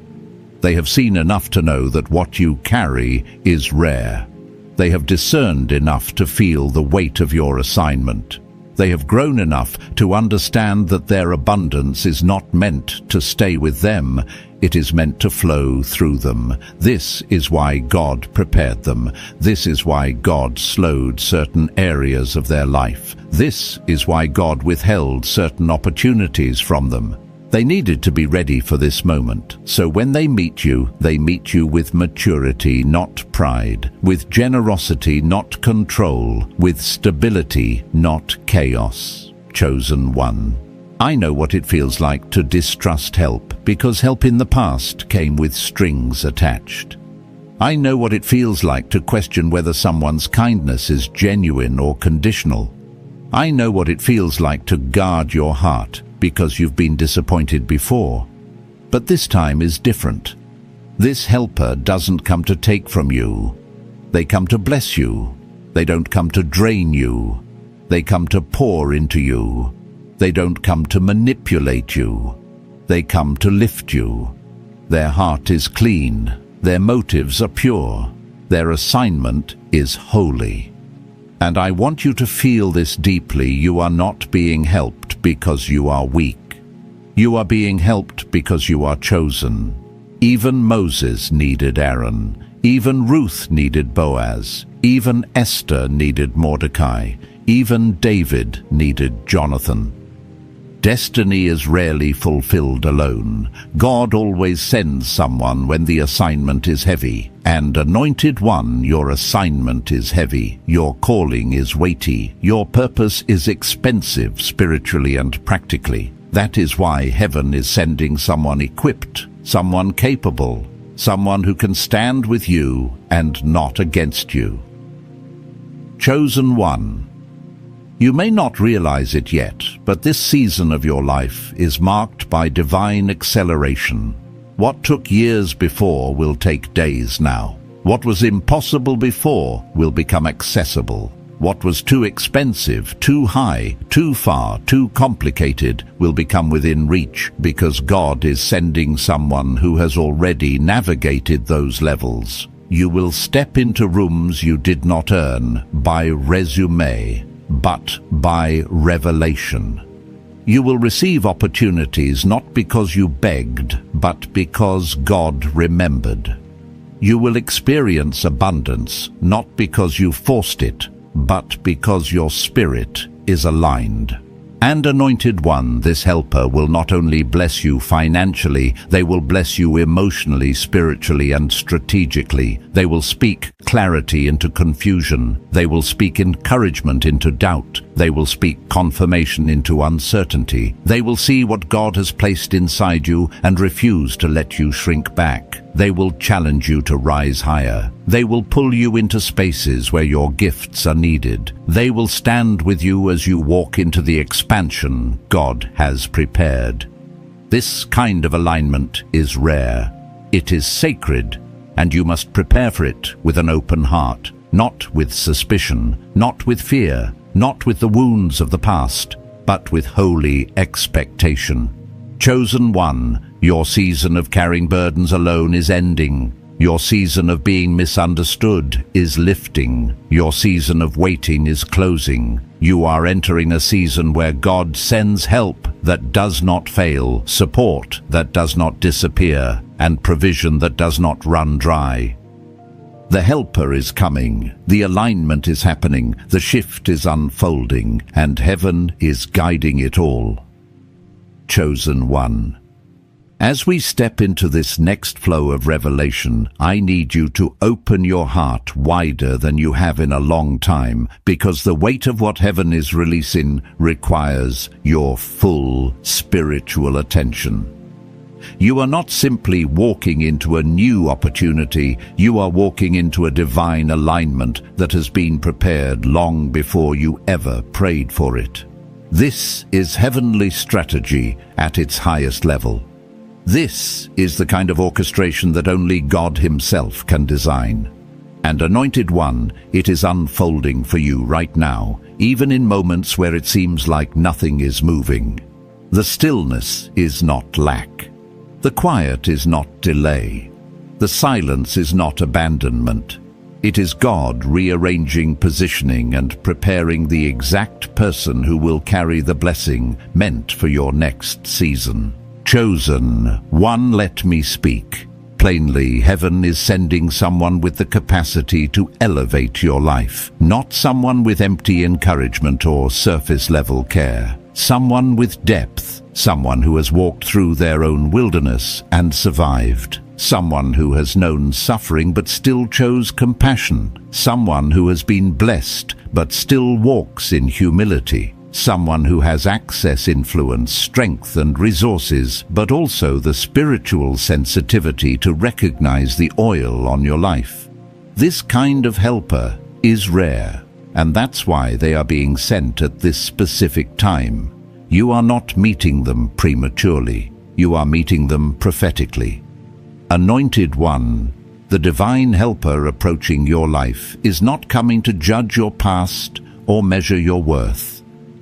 They have seen enough to know that what you carry is rare. They have discerned enough to feel the weight of your assignment. They have grown enough to understand that their abundance is not meant to stay with them, it is meant to flow through them. This is why God prepared them. This is why God slowed certain areas of their life. This is why God withheld certain opportunities from them. They needed to be ready for this moment. So when they meet you with maturity, not pride, with generosity, not control, with stability, not chaos. Chosen one. I know what it feels like to distrust help, because help in the past came with strings attached. I know what it feels like to question whether someone's kindness is genuine or conditional. I know what it feels like to guard your heart, because you've been disappointed before. But this time is different. This helper doesn't come to take from you. They come to bless you. They don't come to drain you. They come to pour into you. They don't come to manipulate you. They come to lift you. Their heart is clean. Their motives are pure. Their assignment is holy. And I want you to feel this deeply. You are not being helped because you are weak. You are being helped because you are chosen. Even Moses needed Aaron. Even Ruth needed Boaz. Even Esther needed Mordecai. Even David needed Jonathan. Destiny is rarely fulfilled alone. God always sends someone when the assignment is heavy. And anointed one, your assignment is heavy. Your calling is weighty. Your purpose is expensive spiritually and practically. That is why heaven is sending someone equipped, someone capable, someone who can stand with you and not against you. Chosen one. You may not realize it yet, but this season of your life is marked by divine acceleration. What took years before will take days now. What was impossible before will become accessible. What was too expensive, too high, too far, too complicated will become within reach because God is sending someone who has already navigated those levels. You will step into rooms you did not earn by resume, but by revelation. You will receive opportunities not because you begged, but because God remembered. You will experience abundance not because you forced it, but because your spirit is aligned. And Anointed One, this helper will not only bless you financially, they will bless you emotionally, spiritually, and strategically. They will speak clarity into confusion. They will speak encouragement into doubt. They will speak confirmation into uncertainty. They will see what God has placed inside you and refuse to let you shrink back. They will challenge you to rise higher. They will pull you into spaces where your gifts are needed. They will stand with you as you walk into the expansion God has prepared. This kind of alignment is rare. It is sacred, and you must prepare for it with an open heart, not with suspicion, not with fear, not with the wounds of the past, but with holy expectation. Chosen One, your season of carrying burdens alone is ending. Your season of being misunderstood is lifting. Your season of waiting is closing. You are entering a season where God sends help that does not fail, support that does not disappear, and provision that does not run dry. The helper is coming, the alignment is happening, the shift is unfolding, and heaven is guiding it all. Chosen One. As we step into this next flow of revelation, I need you to open your heart wider than you have in a long time, because the weight of what heaven is releasing requires your full spiritual attention. You are not simply walking into a new opportunity, you are walking into a divine alignment that has been prepared long before you ever prayed for it. This is heavenly strategy at its highest level. This is the kind of orchestration that only God Himself can design. And Anointed One, it is unfolding for you right now, even in moments where it seems like nothing is moving. The stillness is not lack. The quiet is not delay. The silence is not abandonment. It is God rearranging, positioning, and preparing the exact person who will carry the blessing meant for your next season. Chosen One, let me speak. Plainly, heaven is sending someone with the capacity to elevate your life, not someone with empty encouragement or surface-level care. Someone with depth, someone who has walked through their own wilderness and survived. Someone who has known suffering but still chose compassion. Someone who has been blessed but still walks in humility. Someone who has access, influence, strength, and resources, but also the spiritual sensitivity to recognize the oil on your life. This kind of helper is rare, and that's why they are being sent at this specific time. You are not meeting them prematurely. You are meeting them prophetically. Anointed One, the divine helper approaching your life, is not coming to judge your past or measure your worth.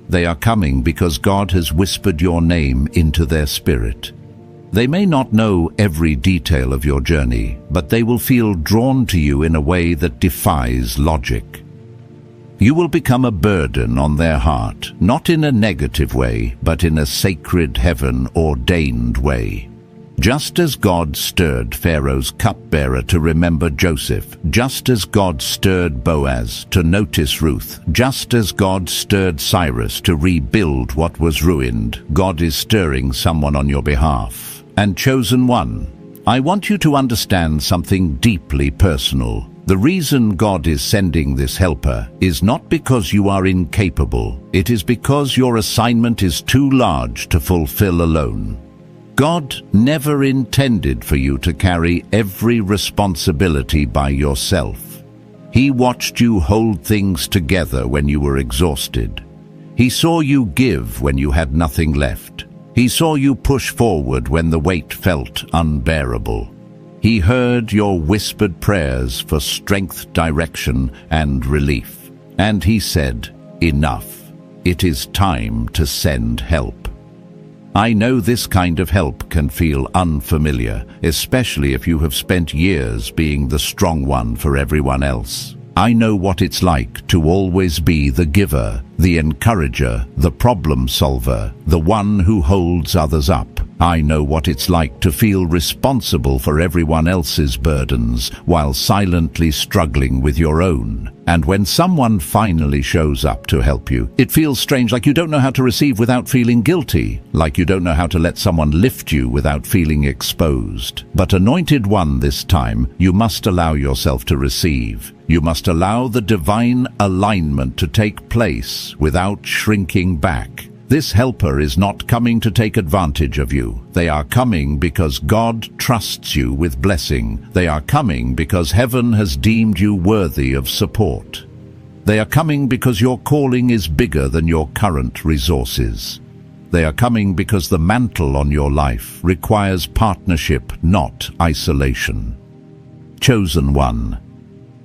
They are coming because God has whispered your name into their spirit. They may not know every detail of your journey, but they will feel drawn to you in a way that defies logic. You will become a burden on their heart, not in a negative way, but in a sacred, heaven-ordained way. Just as God stirred Pharaoh's cupbearer to remember Joseph, just as God stirred Boaz to notice Ruth, just as God stirred Cyrus to rebuild what was ruined, God is stirring someone on your behalf. And Chosen One, I want you to understand something deeply personal. The reason God is sending this helper is not because you are incapable. It is because your assignment is too large to fulfill alone. God never intended for you to carry every responsibility by yourself. He watched you hold things together when you were exhausted. He saw you give when you had nothing left. He saw you push forward when the weight felt unbearable. He heard your whispered prayers for strength, direction, and relief. And he said, "Enough. It is time to send help." I know this kind of help can feel unfamiliar, especially if you have spent years being the strong one for everyone else. I know what it's like to always be the giver, the encourager, the problem solver, the one who holds others up. I know what it's like to feel responsible for everyone else's burdens while silently struggling with your own. And when someone finally shows up to help you, it feels strange, like you don't know how to receive without feeling guilty, like you don't know how to let someone lift you without feeling exposed. But Anointed One, this time, you must allow yourself to receive. You must allow the divine alignment to take place without shrinking back. This helper is not coming to take advantage of you. They are coming because God trusts you with blessing. They are coming because heaven has deemed you worthy of support. They are coming because your calling is bigger than your current resources. They are coming because the mantle on your life requires partnership, not isolation. Chosen One,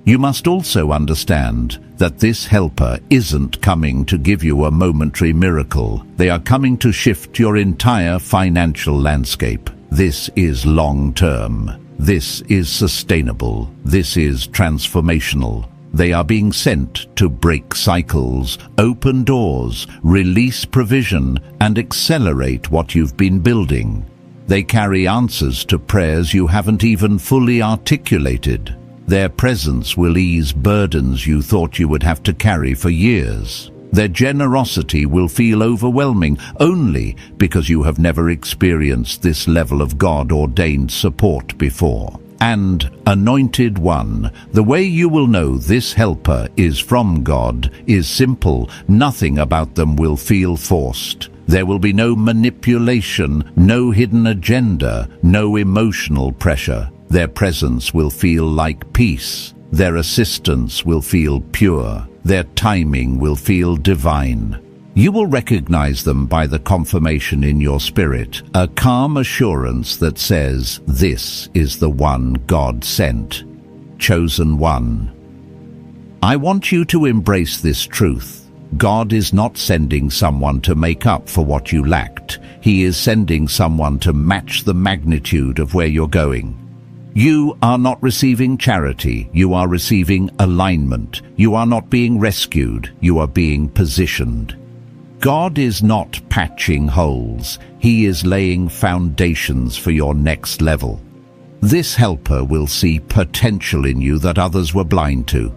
you must also understand that this helper isn't coming to give you a momentary miracle. They are coming to shift your entire financial landscape. This is long-term. This is sustainable. This is transformational. They are being sent to break cycles, open doors, release provision, and accelerate what you've been building. They carry answers to prayers you haven't even fully articulated. Their presence will ease burdens you thought you would have to carry for years. Their generosity will feel overwhelming only because you have never experienced this level of God-ordained support before. And, Anointed One, the way you will know this helper is from God is simple. Nothing about them will feel forced. There will be no manipulation, no hidden agenda, no emotional pressure. Their presence will feel like peace. Their assistance will feel pure. Their timing will feel divine. You will recognize them by the confirmation in your spirit, a calm assurance that says, "This is the one God sent." Chosen One. I want you to embrace this truth. God is not sending someone to make up for what you lacked. He is sending someone to match the magnitude of where you're going. You are not receiving charity, you are receiving alignment. You are not being rescued, you are being positioned. God is not patching holes, He is laying foundations for your next level. This helper will see potential in you that others were blind to.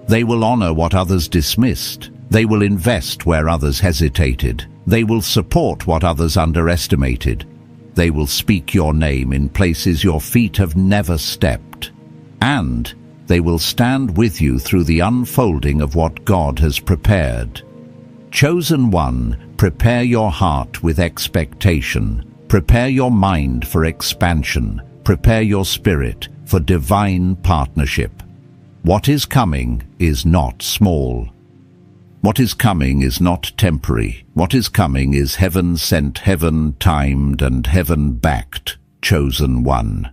They will honor what others dismissed. They will invest where others hesitated. They will support what others underestimated. They will speak your name in places your feet have never stepped. And they will stand with you through the unfolding of what God has prepared. Chosen One, prepare your heart with expectation. Prepare your mind for expansion. Prepare your spirit for divine partnership. What is coming is not small. What is coming is not temporary. What is coming is heaven-sent, heaven-timed, and heaven-backed, Chosen One.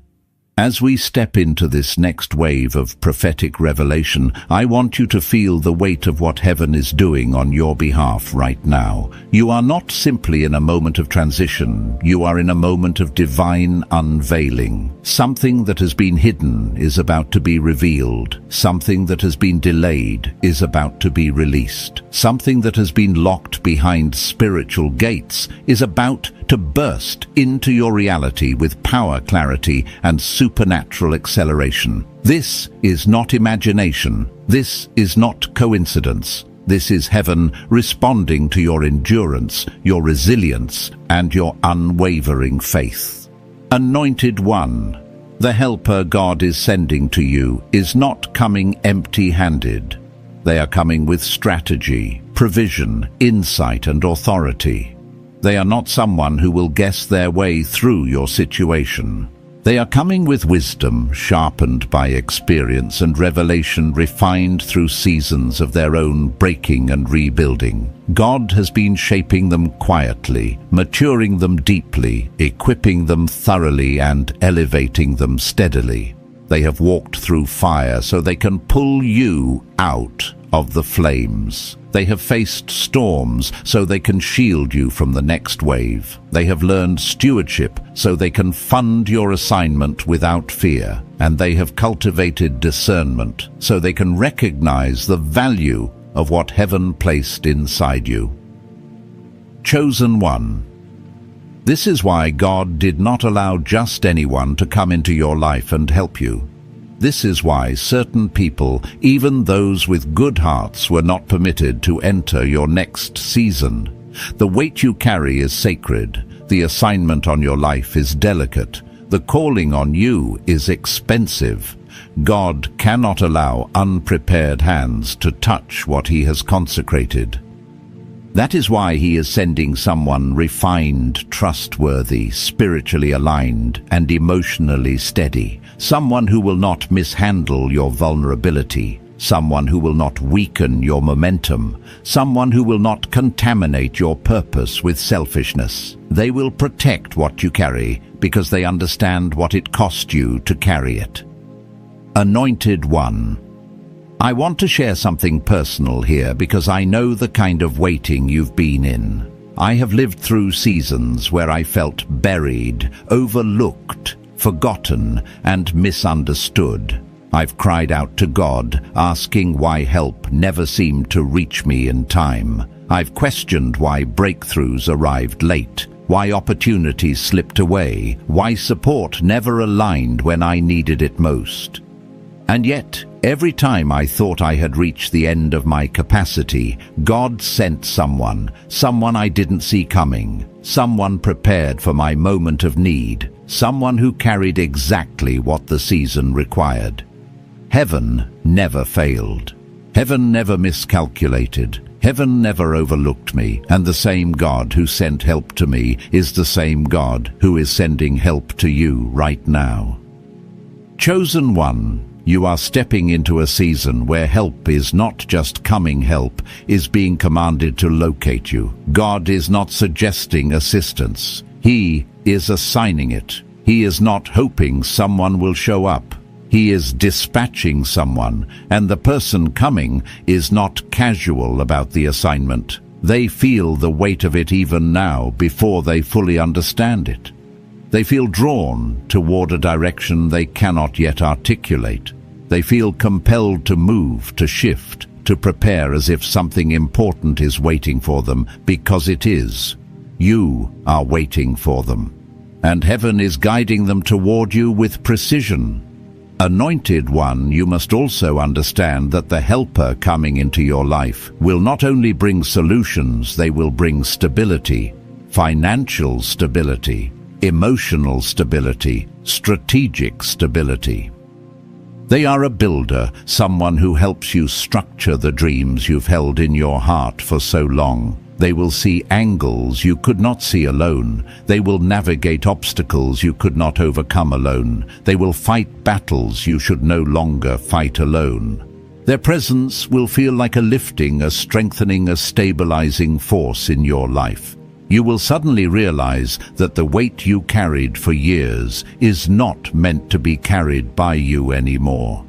As we step into this next wave of prophetic revelation, I want you to feel the weight of what heaven is doing on your behalf right now. You are not simply in a moment of transition, you are in a moment of divine unveiling. Something that has been hidden is about to be revealed. Something that has been delayed is about to be released. Something that has been locked behind spiritual gates is about to burst into your reality with power, clarity, and supernatural acceleration. This is not imagination. This is not coincidence. This is heaven responding to your endurance, your resilience, and your unwavering faith. Anointed One, the helper God is sending to you is not coming empty-handed. They are coming with strategy, provision, insight, and authority. They are not someone who will guess their way through your situation. They are coming with wisdom sharpened by experience and revelation refined through seasons of their own breaking and rebuilding. God has been shaping them quietly, maturing them deeply, equipping them thoroughly, and elevating them steadily. They have walked through fire so they can pull you out of the flames. They have faced storms so they can shield you from the next wave. They have learned stewardship so they can fund your assignment without fear. And they have cultivated discernment so they can recognize the value of what heaven placed inside you. Chosen one. This is why God did not allow just anyone to come into your life and help you. This is why certain people, even those with good hearts, were not permitted to enter your next season. The weight you carry is sacred. The assignment on your life is delicate. The calling on you is expensive. God cannot allow unprepared hands to touch what He has consecrated. That is why He is sending someone refined, trustworthy, spiritually aligned, and emotionally steady. Someone who will not mishandle your vulnerability. Someone who will not weaken your momentum. Someone who will not contaminate your purpose with selfishness. They will protect what you carry because they understand what it cost you to carry it. Anointed One. I want to share something personal here because I know the kind of waiting you've been in. I have lived through seasons where I felt buried, overlooked, forgotten, and misunderstood. I've cried out to God, asking why help never seemed to reach me in time. I've questioned why breakthroughs arrived late, why opportunities slipped away, why support never aligned when I needed it most. And yet, every time I thought I had reached the end of my capacity, God sent someone I didn't see coming, someone prepared for my moment of need, someone who carried exactly what the season required. Heaven never failed. Heaven never miscalculated. Heaven never overlooked me, and the same God who sent help to me is the same God who is sending help to you right now. Chosen one. You are stepping into a season where help is not just coming, help is being commanded to locate you. God is not suggesting assistance. He is assigning it. He is not hoping someone will show up. He is dispatching someone, and the person coming is not casual about the assignment. They feel the weight of it even now before they fully understand it. They feel drawn toward a direction they cannot yet articulate. They feel compelled to move, to shift, to prepare as if something important is waiting for them, because it is. You are waiting for them. And heaven is guiding them toward you with precision. Anointed one, you must also understand that the helper coming into your life will not only bring solutions, they will bring stability, financial stability, emotional stability, strategic stability. They are a builder, someone who helps you structure the dreams you've held in your heart for so long. They will see angles you could not see alone. They will navigate obstacles you could not overcome alone. They will fight battles you should no longer fight alone. Their presence will feel like a lifting, a strengthening, a stabilizing force in your life. You will suddenly realize that the weight you carried for years is not meant to be carried by you anymore.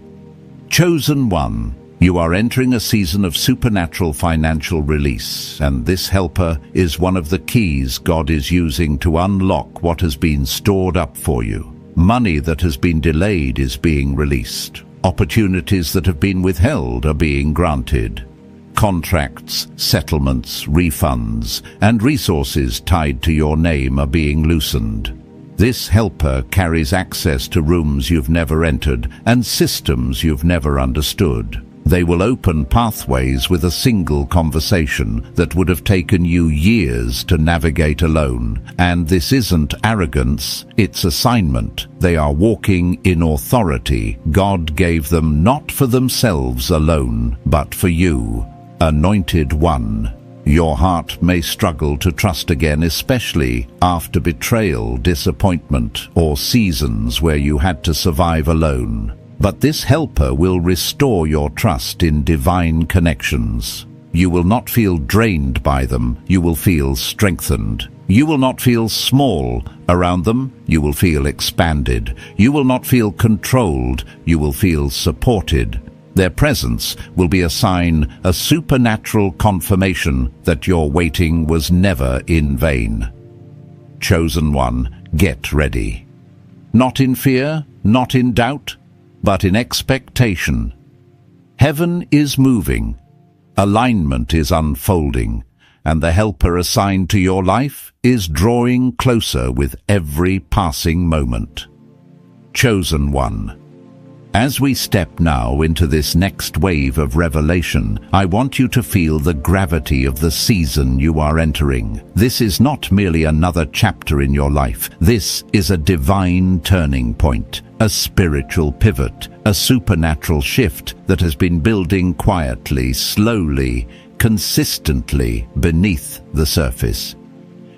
Chosen one. You are entering a season of supernatural financial release, and this helper is one of the keys God is using to unlock what has been stored up for you. Money that has been delayed is being released. Opportunities that have been withheld are being granted. Contracts, settlements, refunds, and resources tied to your name are being loosened. This helper carries access to rooms you've never entered and systems you've never understood. They will open pathways with a single conversation that would have taken you years to navigate alone. And this isn't arrogance, it's assignment. They are walking in authority. God gave them not for themselves alone, but for you. Anointed one. Your heart may struggle to trust again, especially after betrayal, disappointment, or seasons where you had to survive alone. But this helper will restore your trust in divine connections. You will not feel drained by them, you will feel strengthened. You will not feel small around them, you will feel expanded. You will not feel controlled, you will feel supported. Their presence will be a sign, a supernatural confirmation that your waiting was never in vain. Chosen one, get ready. Not in fear, not in doubt, but in expectation. Heaven is moving, alignment is unfolding, and the helper assigned to your life is drawing closer with every passing moment. Chosen one. As we step now into this next wave of revelation, I want you to feel the gravity of the season you are entering. This is not merely another chapter in your life. This is a divine turning point, a spiritual pivot, a supernatural shift that has been building quietly, slowly, consistently beneath the surface.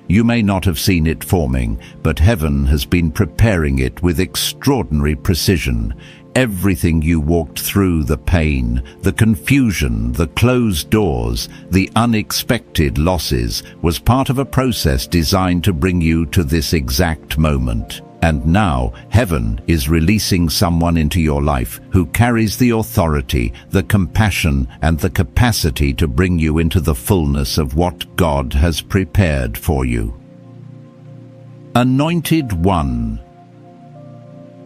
You may not have seen it forming, but heaven has been preparing it with extraordinary precision. Everything you walked through, the pain, the confusion, the closed doors, the unexpected losses, was part of a process designed to bring you to this exact moment. And now, heaven is releasing someone into your life who carries the authority, the compassion, and the capacity to bring you into the fullness of what God has prepared for you. Anointed One.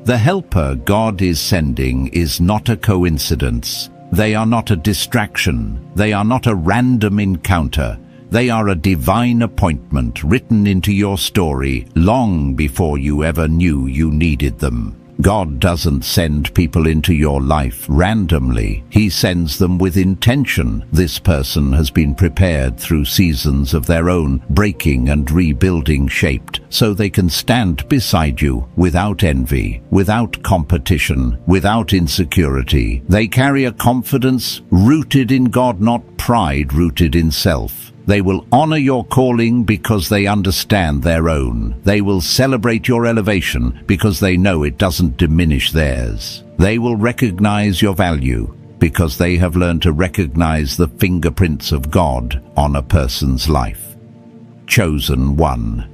The helper God is sending is not a coincidence. They are not a distraction. They are not a random encounter. They are a divine appointment written into your story long before you ever knew you needed them. God doesn't send people into your life randomly. He sends them with intention. This person has been prepared through seasons of their own breaking and rebuilding shaped, so they can stand beside you without envy, without competition, without insecurity. They carry a confidence rooted in God, not pride rooted in self. They will honor your calling because they understand their own. They will celebrate your elevation because they know it doesn't diminish theirs. They will recognize your value because they have learned to recognize the fingerprints of God on a person's life. Chosen One.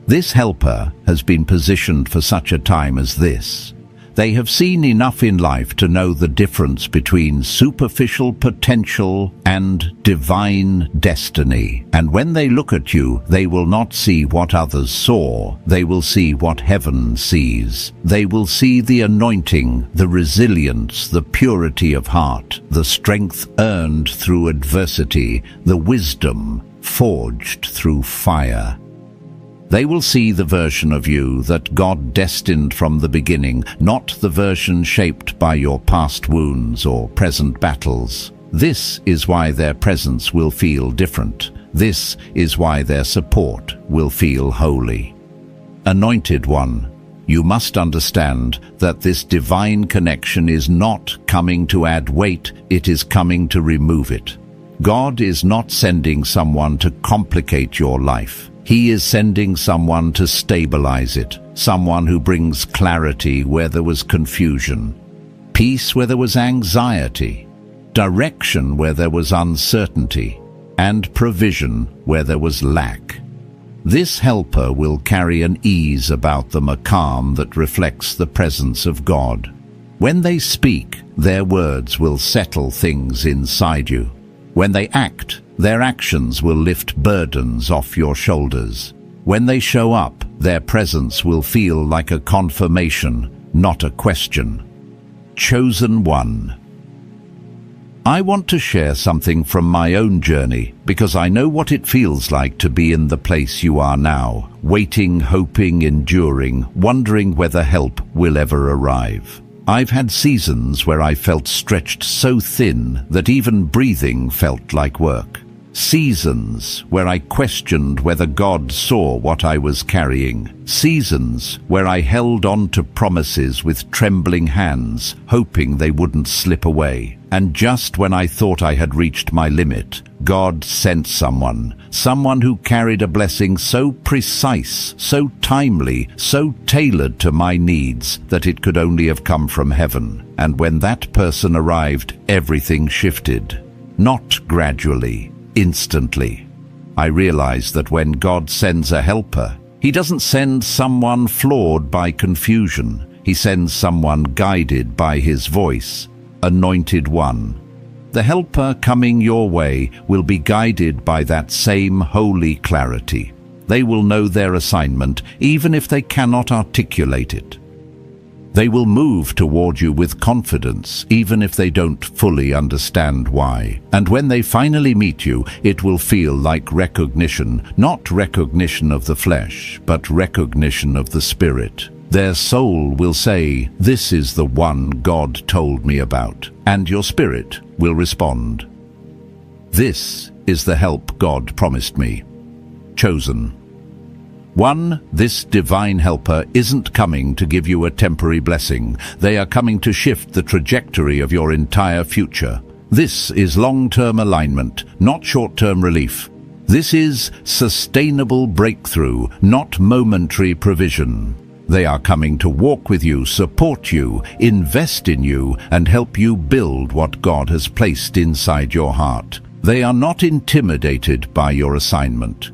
This helper has been positioned for such a time as this. They have seen enough in life to know the difference between superficial potential and divine destiny. And when they look at you, they will not see what others saw. They will see what heaven sees. They will see the anointing, the resilience, the purity of heart, the strength earned through adversity, the wisdom forged through fire. They will see the version of you that God destined from the beginning, not the version shaped by your past wounds or present battles. This is why their presence will feel different. This is why their support will feel holy. Anointed One, you must understand that this divine connection is not coming to add weight, it is coming to remove it. God is not sending someone to complicate your life. He is sending someone to stabilize it, someone who brings clarity where there was confusion, peace where there was anxiety, direction where there was uncertainty, and provision where there was lack. This helper will carry an ease about them, a calm that reflects the presence of God. When they speak, their words will settle things inside you. When they act, their actions will lift burdens off your shoulders. When they show up, their presence will feel like a confirmation, not a question. Chosen One. I want to share something from my own journey because I know what it feels like to be in the place you are now, waiting, hoping, enduring, wondering whether help will ever arrive. I've had seasons where I felt stretched so thin that even breathing felt like work. Seasons where I questioned whether God saw what I was carrying. Seasons where I held on to promises with trembling hands, hoping they wouldn't slip away. And just when I thought I had reached my limit, God sent someone who carried a blessing so precise, so timely, so tailored to my needs that it could only have come from heaven. And when that person arrived, everything shifted. Not gradually, instantly. I realized that when God sends a helper, He doesn't send someone flawed by confusion. He sends someone guided by His voice. Anointed One. The helper coming your way will be guided by that same holy clarity. They will know their assignment, even if they cannot articulate it. They will move toward you with confidence, even if they don't fully understand why. And when they finally meet you, it will feel like recognition, not recognition of the flesh, but recognition of the Spirit. Their soul will say, "This is the one God told me about," and your spirit will respond, "This is the help God promised me." Chosen. 1. This divine helper isn't coming to give you a temporary blessing. They are coming to shift the trajectory of your entire future. This is long-term alignment, not short-term relief. This is sustainable breakthrough, not momentary provision. They are coming to walk with you, support you, invest in you, and help you build what God has placed inside your heart. They are not intimidated by your assignment.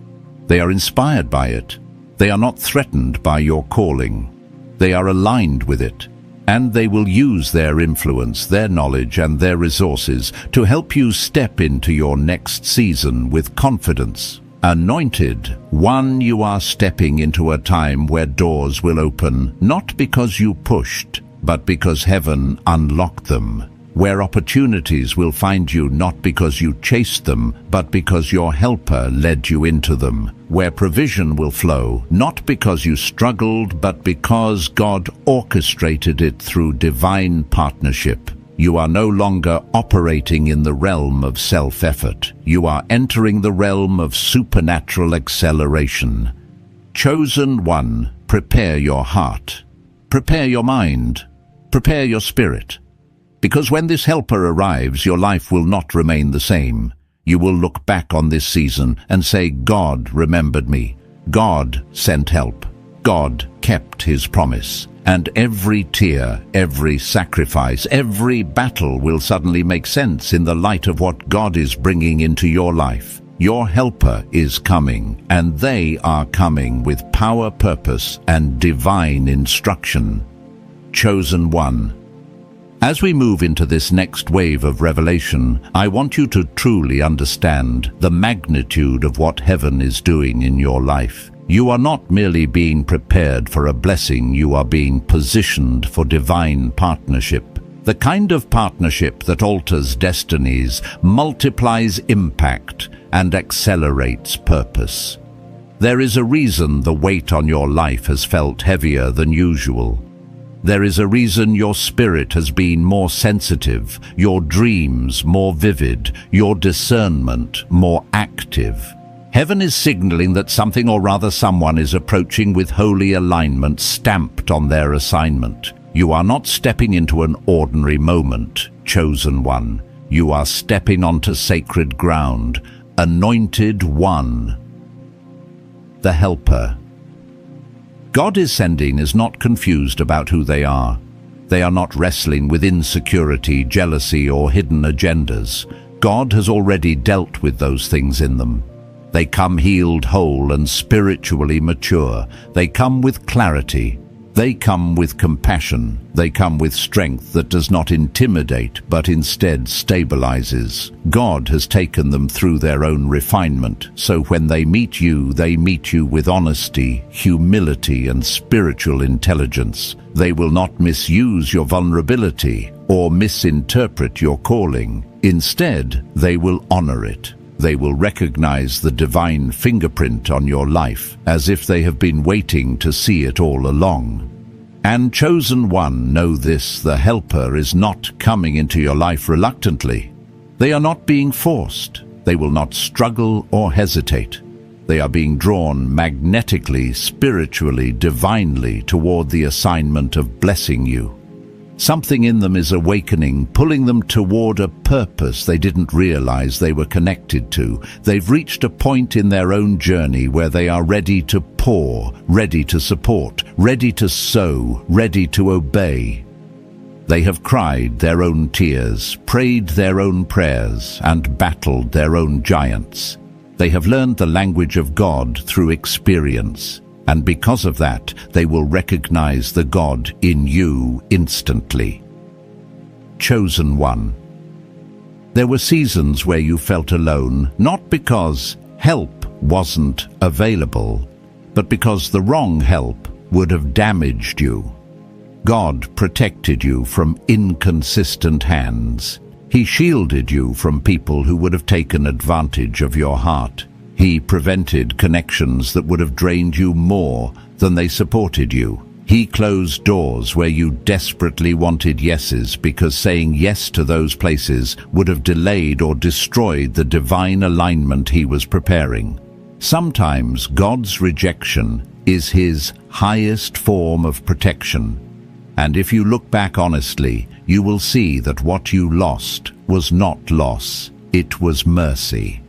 They are inspired by it. They are not threatened by your calling. They are aligned with it, and they will use their influence, their knowledge, and their resources to help you step into your next season with confidence. Anointed One, you are stepping into a time where doors will open, not because you pushed, but because heaven unlocked them. Where opportunities will find you not because you chased them, but because your helper led you into them. Where provision will flow, not because you struggled, but because God orchestrated it through divine partnership. You are no longer operating in the realm of self-effort. You are entering the realm of supernatural acceleration. Chosen One, prepare your heart. Prepare your mind. Prepare your spirit. Because when this helper arrives, your life will not remain the same. You will look back on this season and say, "God remembered me. God sent help. God kept his promise." And every tear, every sacrifice, every battle will suddenly make sense in the light of what God is bringing into your life. Your helper is coming, and they are coming with power, purpose, and divine instruction. Chosen One. As we move into this next wave of revelation, I want you to truly understand the magnitude of what heaven is doing in your life. You are not merely being prepared for a blessing, you are being positioned for divine partnership. The kind of partnership that alters destinies, multiplies impact, and accelerates purpose. There is a reason the weight on your life has felt heavier than usual. There is a reason your spirit has been more sensitive, your dreams more vivid, your discernment more active. Heaven is signaling that something, or rather someone, is approaching with holy alignment stamped on their assignment. You are not stepping into an ordinary moment, Chosen One. You are stepping onto sacred ground, Anointed One. The Helper. God is sending is not confused about who they are. They are not wrestling with insecurity, jealousy, or hidden agendas. God has already dealt with those things in them. They come healed, whole, and spiritually mature. They come with clarity. They come with compassion. They come with strength that does not intimidate, but instead stabilizes. God has taken them through their own refinement, so when they meet you with honesty, humility, and spiritual intelligence. They will not misuse your vulnerability or misinterpret your calling. Instead, they will honor it. They will recognize the divine fingerprint on your life, as if they have been waiting to see it all along. And Chosen One, know this: the Helper is not coming into your life reluctantly. They are not being forced. They will not struggle or hesitate. They are being drawn magnetically, spiritually, divinely toward the assignment of blessing you. Something in them is awakening, pulling them toward a purpose they didn't realize they were connected to. They've reached a point in their own journey where they are ready to pour, ready to support, ready to sow, ready to obey. They have cried their own tears, prayed their own prayers, and battled their own giants. They have learned the language of God through experience. And because of that, they will recognize the God in you instantly. chosen one. There were seasons where you felt alone, not because help wasn't available, but because the wrong help would have damaged you. God protected you from inconsistent hands. He shielded you from people who would have taken advantage of your heart. He prevented connections that would have drained you more than they supported you. He closed doors where you desperately wanted yeses because saying yes to those places would have delayed or destroyed the divine alignment he was preparing. Sometimes God's rejection is his highest form of protection. And if you look back honestly, you will see that what you lost was not loss, it was mercy.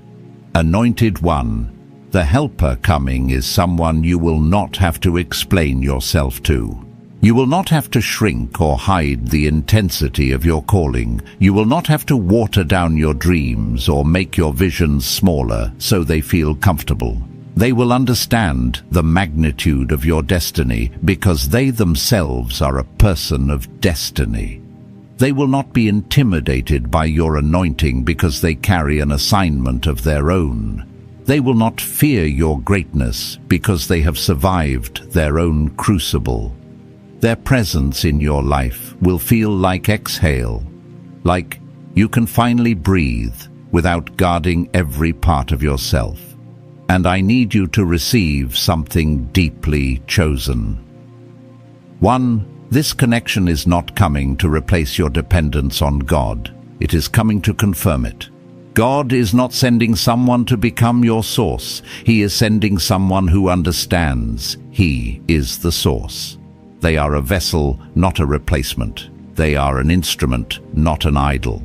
Anointed One, the helper coming is someone you will not have to explain yourself to. You will not have to shrink or hide the intensity of your calling. You will not have to water down your dreams or make your visions smaller so they feel comfortable. They will understand the magnitude of your destiny because they themselves are a person of destiny. They will not be intimidated by your anointing because they carry an assignment of their own. They will not fear your greatness because they have survived their own crucible. Their presence in your life will feel like exhale, like you can finally breathe without guarding every part of yourself. And I need you to receive something deeply chosen. 1. This connection is not coming to replace your dependence on God. It is coming to confirm it. God is not sending someone to become your source. He is sending someone who understands He is the source. They are a vessel, not a replacement. They are an instrument, not an idol.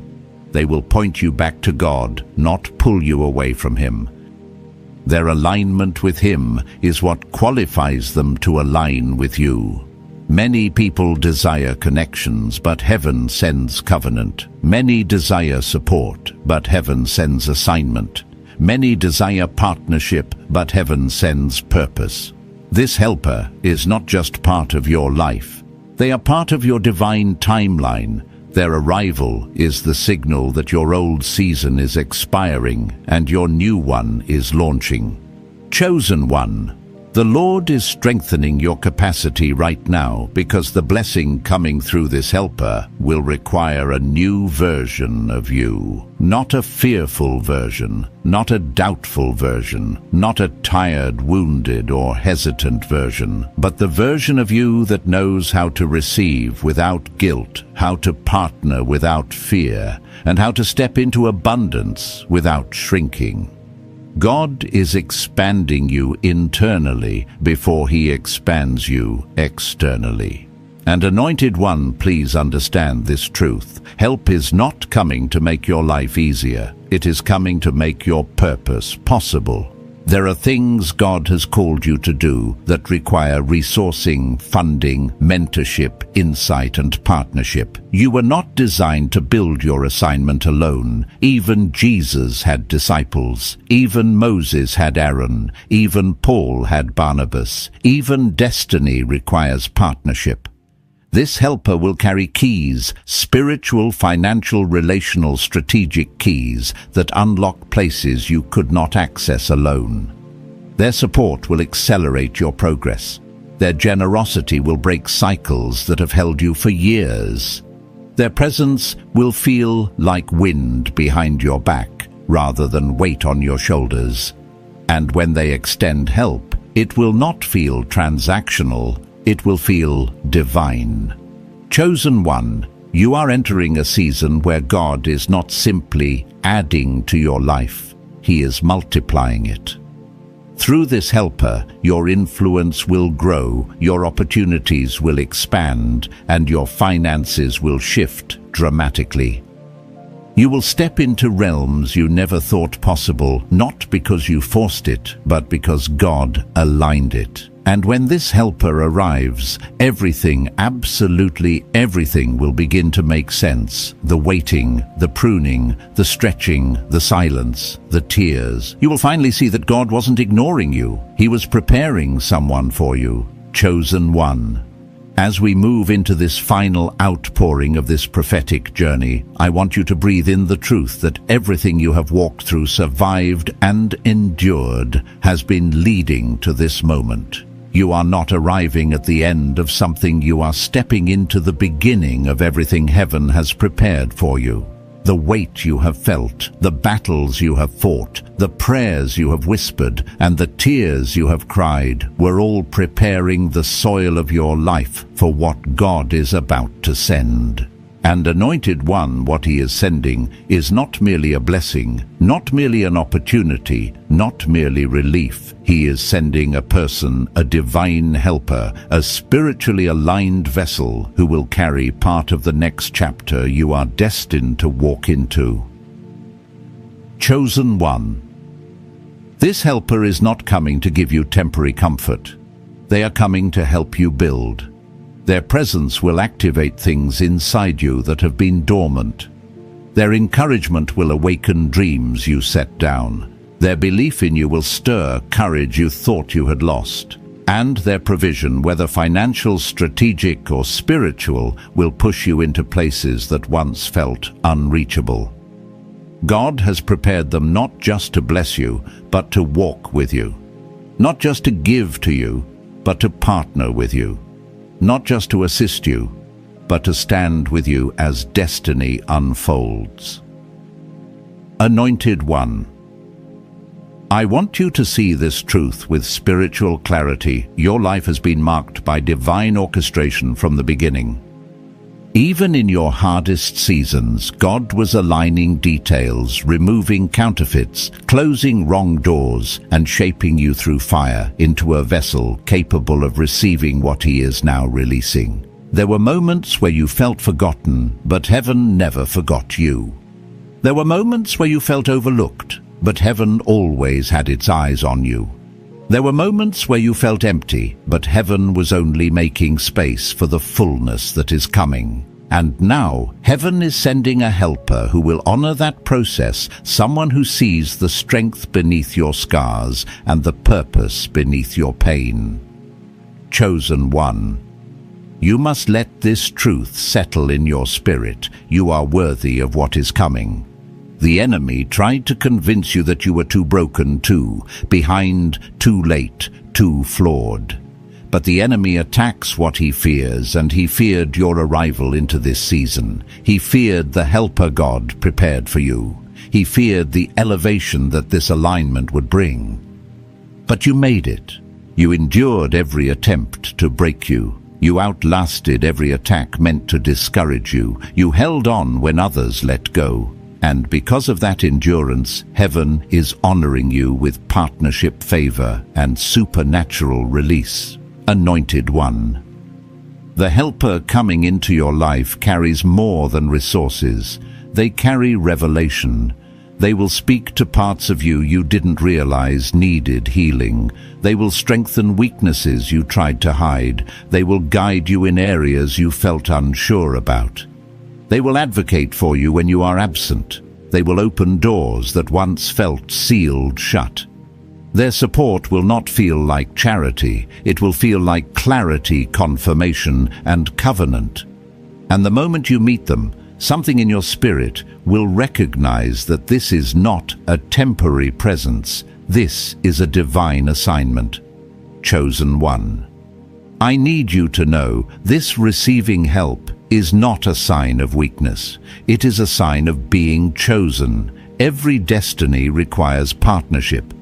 They will point you back to God, not pull you away from Him. Their alignment with Him is what qualifies them to align with you. Many people desire connections, but heaven sends covenant. Many desire support, but heaven sends assignment. Many desire partnership, but heaven sends purpose. This helper is not just part of your life. They are part of your divine timeline. Their arrival is the signal that your old season is expiring and your new one is launching. Chosen One, the Lord is strengthening your capacity right now because the blessing coming through this helper will require a new version of you. Not a fearful version, not a doubtful version, not a tired, wounded, or hesitant version, but the version of you that knows how to receive without guilt, how to partner without fear, and how to step into abundance without shrinking. God is expanding you internally before He expands you externally. And Anointed One, please understand this truth. Help is not coming to make your life easier. It is coming to make your purpose possible. There are things God has called you to do that require resourcing, funding, mentorship, insight, and partnership. You were not designed to build your assignment alone. Even Jesus had disciples. Even Moses had Aaron. Even Paul had Barnabas. Even destiny requires partnership. This helper will carry keys, spiritual, financial, relational, strategic keys that unlock places you could not access alone. Their support will accelerate your progress. Their generosity will break cycles that have held you for years. Their presence will feel like wind behind your back rather than weight on your shoulders. And when they extend help, it will not feel transactional. It will feel divine. Chosen One, you are entering a season where God is not simply adding to your life, He is multiplying it. Through this helper, your influence will grow, your opportunities will expand, and your finances will shift dramatically. You will step into realms you never thought possible, not because you forced it, but because God aligned it. And when this helper arrives, everything, absolutely everything, will begin to make sense. The waiting, the pruning, the stretching, the silence, the tears. You will finally see that God wasn't ignoring you. He was preparing someone for you. Chosen One. As we move into this final outpouring of this prophetic journey, I want you to breathe in the truth that everything you have walked through, survived, and endured has been leading to this moment. You are not arriving at the end of something, you are stepping into the beginning of everything heaven has prepared for you. The weight you have felt, the battles you have fought, the prayers you have whispered, and the tears you have cried were all preparing the soil of your life for what God is about to send. And Anointed One, what he is sending, is not merely a blessing, not merely an opportunity, not merely relief. He is sending a person, a divine helper, a spiritually aligned vessel who will carry part of the next chapter you are destined to walk into. Chosen One. This helper is not coming to give you temporary comfort. They are coming to help you build. Their presence will activate things inside you that have been dormant. Their encouragement will awaken dreams you set down. Their belief in you will stir courage you thought you had lost. And their provision, whether financial, strategic, or spiritual, will push you into places that once felt unreachable. God has prepared them not just to bless you, but to walk with you. Not just to give to you, but to partner with you. Not just to assist you, but to stand with you as destiny unfolds. Anointed One. I want you to see this truth with spiritual clarity. Your life has been marked by divine orchestration from the beginning. Even in your hardest seasons, God was aligning details, removing counterfeits, closing wrong doors, and shaping you through fire into a vessel capable of receiving what he is now releasing. There were moments where you felt forgotten, but heaven never forgot you. There were moments where you felt overlooked, but heaven always had its eyes on you. There were moments where you felt empty, but heaven was only making space for the fullness that is coming. And now, heaven is sending a helper who will honor that process, someone who sees the strength beneath your scars and the purpose beneath your pain. Chosen One. You must let this truth settle in your spirit. You are worthy of what is coming. The enemy tried to convince you that you were too broken, too behind, too late, too flawed. But the enemy attacks what he fears, and he feared your arrival into this season. He feared the helper God prepared for you. He feared the elevation that this alignment would bring. But you made it. You endured every attempt to break you. You outlasted every attack meant to discourage you. You held on when others let go. And because of that endurance, heaven is honoring you with partnership favor and supernatural release. Anointed One. The helper coming into your life carries more than resources. They carry revelation. They will speak to parts of you you didn't realize needed healing. They will strengthen weaknesses you tried to hide. They will guide you in areas you felt unsure about. They will advocate for you when you are absent. They will open doors that once felt sealed shut. Their support will not feel like charity. It will feel like clarity, confirmation, and covenant. And the moment you meet them, something in your spirit will recognize that this is not a temporary presence. This is a divine assignment. Chosen One. I need you to know this receiving help is not a sign of weakness. It is a sign of being chosen. Every destiny requires partnership.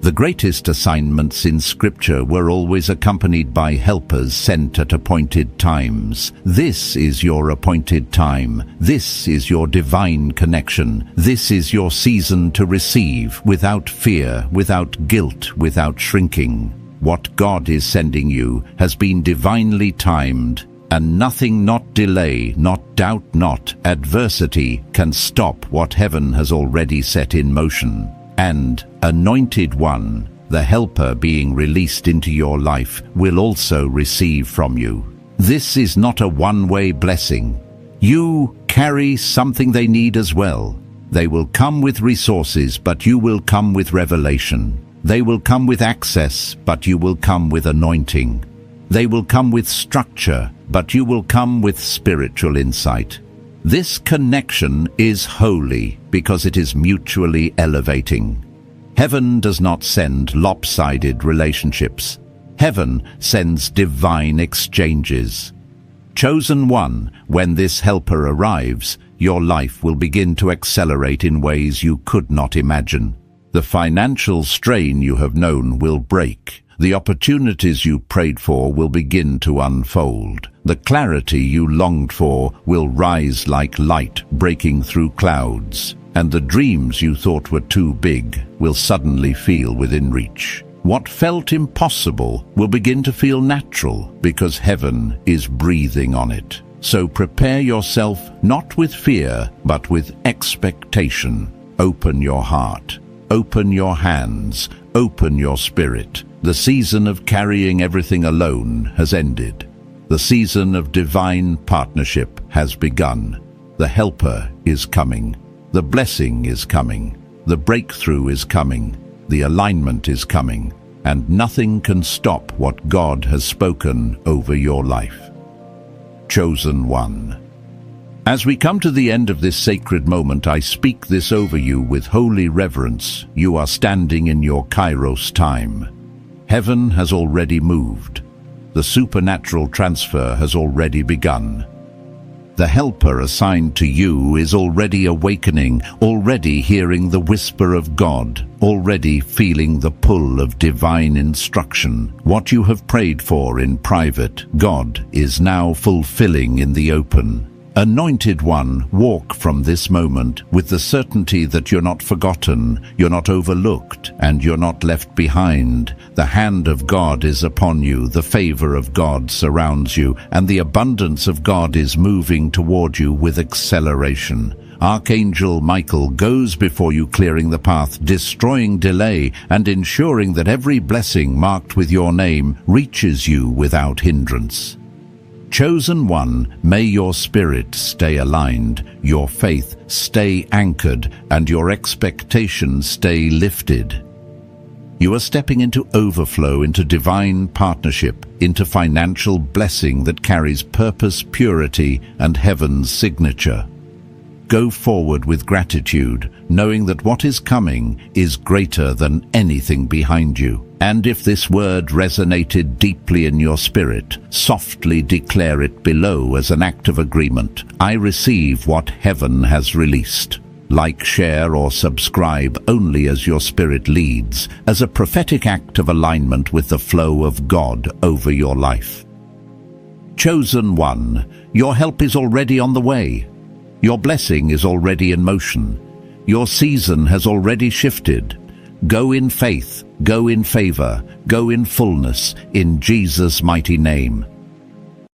The greatest assignments in Scripture were always accompanied by helpers sent at appointed times. This is your appointed time. This is your divine connection. This is your season to receive without fear, without guilt, without shrinking. What God is sending you has been divinely timed, and nothing, not delay, not doubt, not adversity can stop what heaven has already set in motion. And Anointed One, the helper being released into your life, will also receive from you. This is not a one-way blessing. You carry something they need as well. They will come with resources, but you will come with revelation. They will come with access, but you will come with anointing. They will come with structure, but you will come with spiritual insight. This connection is holy because it is mutually elevating. Heaven does not send lopsided relationships. Heaven sends divine exchanges. Chosen one, when this helper arrives, your life will begin to accelerate in ways you could not imagine. The financial strain you have known will break. The opportunities you prayed for will begin to unfold. The clarity you longed for will rise like light breaking through clouds. And the dreams you thought were too big will suddenly feel within reach. What felt impossible will begin to feel natural because heaven is breathing on it. So prepare yourself not with fear, but with expectation. Open your heart, open your hands, open your spirit. The season of carrying everything alone has ended. The season of divine partnership has begun. The helper is coming. The blessing is coming. The breakthrough is coming. The alignment is coming. And nothing can stop what God has spoken over your life. Chosen one. As we come to the end of this sacred moment, I speak this over you with holy reverence. You are standing in your Kairos time. Heaven has already moved. The supernatural transfer has already begun. The helper assigned to you is already awakening, already hearing the whisper of God, already feeling the pull of divine instruction. What you have prayed for in private, God is now fulfilling in the open. Anointed one, walk from this moment with the certainty that you're not forgotten, you're not overlooked, and you're not left behind. The hand of God is upon you, the favor of God surrounds you, and the abundance of God is moving toward you with acceleration. Archangel Michael goes before you, clearing the path, destroying delay, and ensuring that every blessing marked with your name reaches you without hindrance. Chosen one, may your spirit stay aligned, your faith stay anchored, and your expectations stay lifted. You are stepping into overflow, into divine partnership, into financial blessing that carries purpose, purity, and heaven's signature. Go forward with gratitude, knowing that what is coming is greater than anything behind you. And if this word resonated deeply in your spirit, softly declare it below as an act of agreement. I receive what heaven has released. Like, share, or subscribe only as your spirit leads, as a prophetic act of alignment with the flow of God over your life. Chosen one, your help is already on the way. Your blessing is already in motion. Your season has already shifted. Go in faith, go in favor, go in fullness, in Jesus' mighty name.